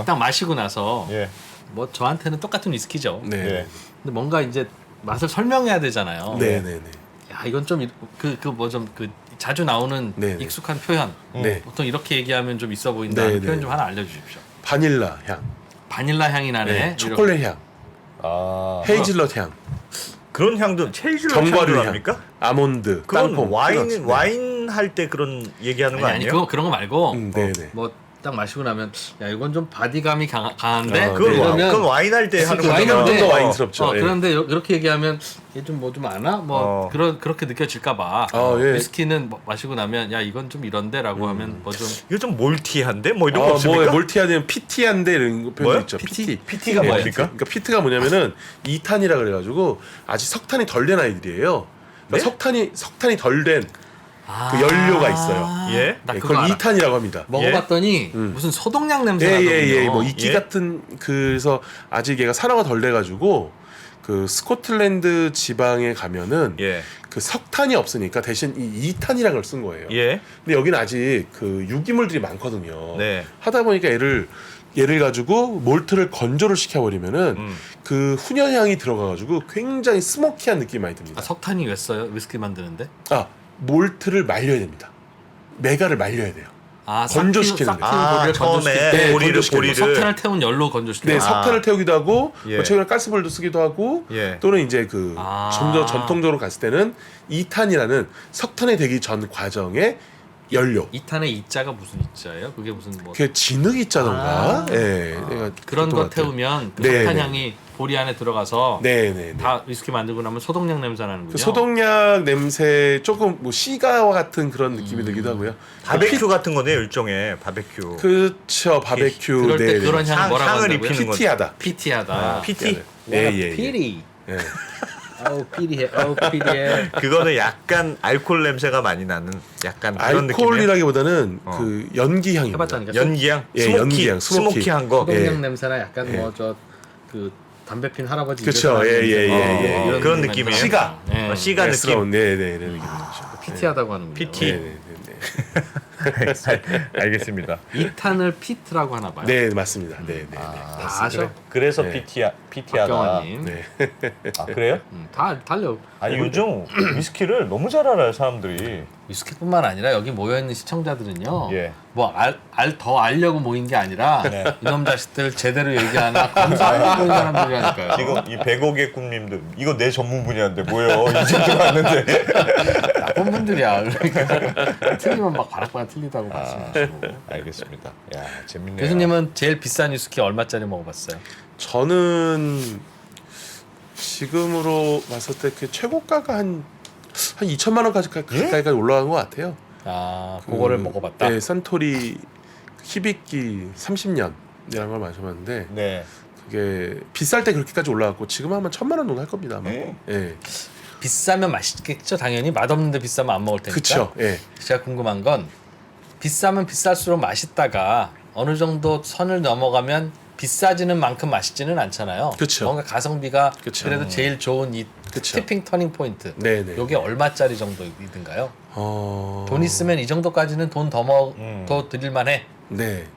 딱 마시고 나서 예. 뭐 저한테는 똑같은 위스키죠. 네. 예. 근데 뭔가 이제 맛을 설명해야 되잖아요. 네, 네, 네. 야 이건 좀 자주 나오는 네, 네. 익숙한 표현. 네. 보통 이렇게 얘기하면 좀 있어 보인다는 네, 네. 표현 좀 하나 알려주십시오. 바닐라 향, 바닐라 향이 나네. 네, 초콜릿 향, 아. 헤이즐넛 향, 그런 향도 체이즐넛 견과류 향도 향, 납니까? 아몬드, 그건 땅콩. 와인 할 때 그런 얘기하는 거 아니 아니에요? 그런 거 말고 네, 네. 뭐 딱 마시고 나면 야 이건 좀 바디감이 강한데 아, 그건, 네. 그건 와인 할 때 하는 그 와인 거잖아. 할 때- 좀더 와인스럽죠. 예. 그런데 이렇게 얘기하면 얘 좀 뭐 좀 아나 뭐 그렇게 느껴질까봐 예. 위스키는 마시고 나면 야 이건 좀 이런데라고 하면 뭐 좀 이거 좀 몰티한데 뭐 이런 거 뭐 없습니까? 몰티아는 피티한데 이런 거 표현 뭐요? 있죠. PT? PT가 예, 뭡니까? 그러니까 피트가 뭐냐면은 2탄이라 그래가지고 아직 석탄이 덜 된 아이들이에요. 그러니까 네? 석탄이 덜 된 그 연료가 있어요. 예? 나 예, 그거 그걸 알아. 2탄이라고 합니다. 먹어봤더니 무슨 소독약 냄새 나거든요. 예예예. 뭐 이끼 예? 같은 그래서 아직 얘가 산화가 덜 돼가지고 그 스코틀랜드 지방에 가면은 예. 그 석탄이 없으니까 대신 이 2탄이라는 걸 쓴 거예요. 예. 근데 여기는 아직 그 유기물들이 많거든요. 네. 하다 보니까 얘를 가지고 몰트를 건조를 시켜버리면은 그 훈연향이 들어가가지고 굉장히 스모키한 느낌이 많이 듭니다. 아, 석탄이 왜 써요? 위스키 만드는데? 몰트를 말려야 됩니다. 메가를 말려야 돼요. 아, 건조시키는 데. 아, 처음에 네, 보리를 건조시키는 석탄을 태운 열로 건조시켜요. 네, 석탄을 태우기도 하고 예. 뭐 최근에 가스불도 쓰기도 하고 예. 또는 이제 그 아. 좀 더 전통적으로 갔을 때는 2탄이라는 석탄이 되기 전 과정의 연료. 2탄의 이자가 무슨 이자예요? 그게 무슨 뭐 그게 진흙이자던가. 아. 예, 내가 그런 그랬던 거 것 같아요. 태우면 그 네, 석탄 네. 향이 보리 안에 들어가서 네네. 다 위스키 만들고 나면 소독약 냄새 나는군요. 그 소독약 냄새 조금 뭐 시가와 같은 그런 느낌이 들기도 하고요. 바베큐 같은 거네 일종의 바베큐. 그쵸 바베큐. 그럴 때 네네. 그런 향을 뭐라고 향을 한다고요? 입히는 거죠. 피티하다. 피티하다. PT. 예예. 피리. 예. 아우 피리해. 아우 피리해. 그거는 약간 알코올 냄새가 많이 나는 약간 그런 느낌이에요. 알코올이라기보다는 그 연기 향입니다. 해봤다니까. 연기향, 예, 스모키, 연기향, 스모키. 스모키한 거. 소독약 예. 냄새나 약간 뭐 저 그 담배 핀 할아버지 그쵸. 입에서 나는 예, 예, 냄새. 예, 예. 이런 그런 느낌 느낌이에요. 시가. 예. 시가 느낌. 애스러운, 네네 이런 느낌이죠. 피티하다고 하는군요. PT. 네네네. 알겠습니다. 2탄을 피트라고 하나 봐요. 네 맞습니다. 네네. 다 아셔? 그래서 네. PT하다. 박경환님. 네. 아 그래요? 다 달려. 아니 요즘 위스키를 너무 잘 알아요 사람들이. 위스키뿐만 아니라 여기 모여 있는 시청자들은요. 예. 뭐 더 알려고 모인 게 아니라 네. 이놈 자식들 제대로 얘기하나 검사하고 모인 사람들이라니까요. 지금 이 100억의 꿈님들 이거 내 전문 분야인데 뭐요? 이제 들어왔는데. 나쁜 분들이야. 그러니까 틀리면 막 바락바락 틀리다고 말씀하시고. 알겠습니다. 야 재밌네요. 교수님은 제일 비싼 위스키 얼마짜리 먹어봤어요? 저는 지금으로 봤을 때 그 최고가가 한 2천만 원까지 가까이 올라간 것 같아요. 아, 그거를 먹어봤다. 네, 산토리 히비키 30년이라는 걸 마셔봤는데 네. 그게 비쌀 때 그렇게까지 올라갔고 지금 아마 1,000만 원 정도 할 겁니다. 아마. 네. 예. 비싸면 맛있겠죠, 당연히. 맛없는데 비싸면 안 먹을 테니까. 그쵸. 예. 제가 궁금한 건 비싸면 비쌀수록 맛있다가 어느 정도 선을 넘어가면 비싸지는 만큼 맛있지는 않잖아요. 그쵸. 뭔가 가성비가 그쵸. 그래도 제일 좋은 이 그쵸. 티핑 터닝 포인트. 네네. 요게 얼마짜리 정도이든가요? 돈 있으면 이 정도까지는 돈 더 드릴만해. 네.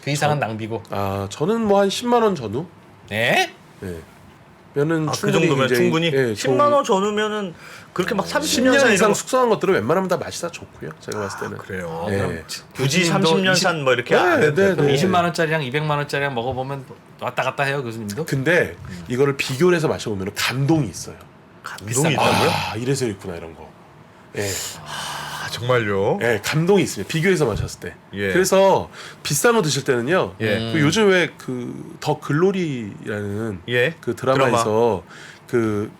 그 이상은 낭비고. 아 저는 뭐 한 10만 원 전후. 네? 네. 면은 아, 그 충분히 정도면 굉장히, 충분히 예, 10만 원 전후면은 그렇게 막 30년 10년 산 이상 숙성한 것들은 웬만하면 다 맛이 다 좋고요. 제가 봤을 때는. 그래요. 예. 그럼 굳이 교수님도 30년 20 산 뭐 이렇게 네, 안 해도 네, 돼요? 그럼 네. 20만 원짜리랑 200만 원짜리랑 먹어보면 왔다 갔다 해요, 교수님도? 근데 이거를 비교를 해서 마셔보면 감동이 있어요. 감동이 있다고요? 아 이래서 이렇구나 이런 거. 예. 아, 정말요? 예, 감동이 있습니다. 비교해서 마셨을 때. 예. 그래서 비싼 거 드실 때는요. 예. 그 요즘 왜 그 더 글로리라는 예. 그 드라마에서 그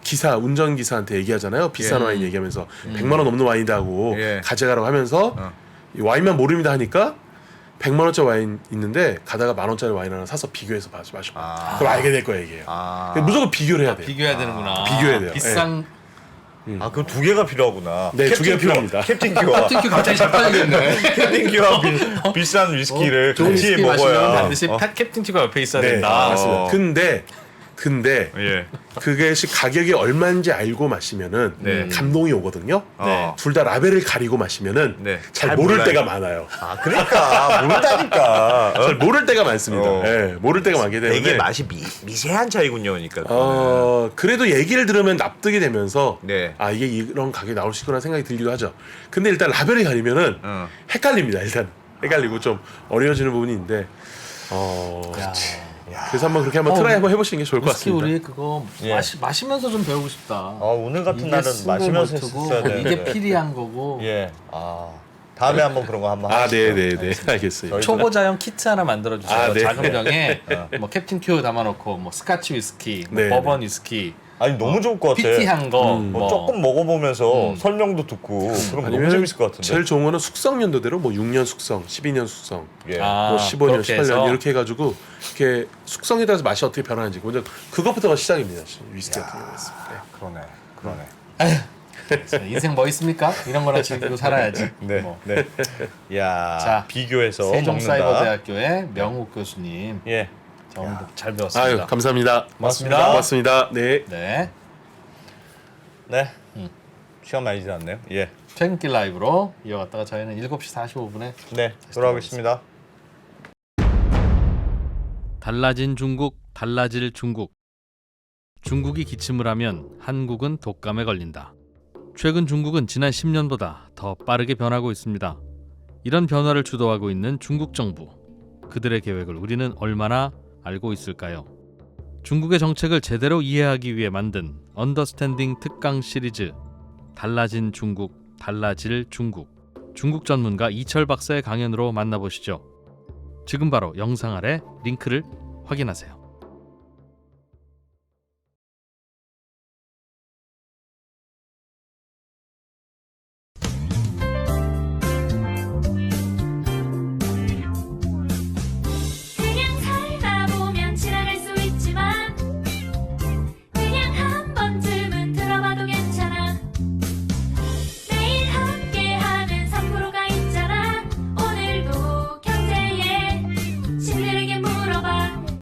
기사 운전 기사한테 얘기하잖아요. 비싼 예. 와인 얘기하면서 100만 원 넘는 와인이다 하고 예. 가져가라고 하면서 어. 이 와인만 모릅니다 하니까 100만 원짜리 와인 있는데 가다가 10,000원짜리 와인 하나 사서 비교해서 마시고 아. 그럼 알게 될 거야 이게요. 아. 무조건 비교를 해야 돼요. 비교해야 되는구나. 비교해야 돼요. 비싼 아 그럼 두 개가 필요하구나. 네, 두 개가 필요합니다. 캡틴 큐와 캡틴 큐 갑자기 자빠지겠네. 캡틴 큐와 비싼 위스키를 좋은 같이 위스키 마시면 먹어야. 반드시 캡틴 큐가 옆에 있어야 네, 된다. 맞습니다. 근데 예. 그것이 가격이 얼마인지 알고 마시면은 네. 감동이 오거든요. 네. 둘 다 라벨을 가리고 마시면은 네. 잘 잘 모를 몰라요. 때가 많아요. 아 그러니까 모른다니까. 잘 모를 때가 많습니다. 어. 예, 모를 때가 많기 때문에 되게 맛이 미세한 차이군요, 그러니까. 그래도 얘기를 들으면 납득이 되면서 네. 아 이게 이런 가격이 나올 수 있구나 생각이 들기도 하죠. 근데 일단 라벨이 가리면은 헷갈립니다. 일단 헷갈리고 좀 어려워지는 부분이 있는데 그래서 한번 그렇게 한번 트라이 한번 해보시는 게 좋을 것 위스키 같습니다. 우리 그거 예. 마시면서 좀 배우고 싶다. 아 오늘 같은 이게 날은 싱글 마시면서 몰트고 했어야 되는데. 이게 필요한 거고. 예. 다음에 한번 그런 거 한번. 하시죠. 네네네 알겠습니다. 저희- 초보자용 키트 하나 만들어 주세요. 아, 네. 작은 병에 뭐 캡틴 큐 담아놓고 뭐 스카치 위스키, 뭐 네, 버번 위스키, 아니 너무 좋을 것 같아. PT한 거, 뭐 조금 먹어보면서 설명도 듣고 그럼 너무 아니면 재밌을 것 같은데. 제일 좋은 거는 숙성 연도대로 뭐 6년 숙성, 12년 숙성, 예. 뭐 15년, 그렇게 18년 해서? 이렇게 해가지고 이렇게 숙성에 따라서 맛이 어떻게 변하는지 먼저 그것부터가 시작입니다. 위스키 같은 경우는. 그러네. 인생 뭐 있습니까? 이런 거나 즐기고 살아야지. 네. 뭐. 네. 야. 자, 비교해서 먹는다. 세종사이버대학교의 명욱 교수님, 예. 자, 오늘도 잘 배웠습니다. 아유 감사합니다. 고맙습니다. 고맙습니다. 네. 네, 네. 시간 많이 지났네요. 예. 퇴근길 라이브로 이어갔다가 저희는 7시 45분에 네. 돌아오겠습니다. 달라진 중국, 달라질 중국. 중국이 기침을 하면 한국은 독감에 걸린다. 최근 중국은 지난 10년보다 더 빠르게 변하고 있습니다. 이런 변화를 주도하고 있는 중국 정부. 그들의 계획을 우리는 얼마나 알고 있을까요? 중국의 정책을 제대로 이해하기 위해 만든 언더스탠딩 특강 시리즈 달라진 중국, 달라질 중국. 중국 전문가 이철 박사의 강연으로 만나보시죠. 지금 바로 영상 아래 링크를 확인하세요.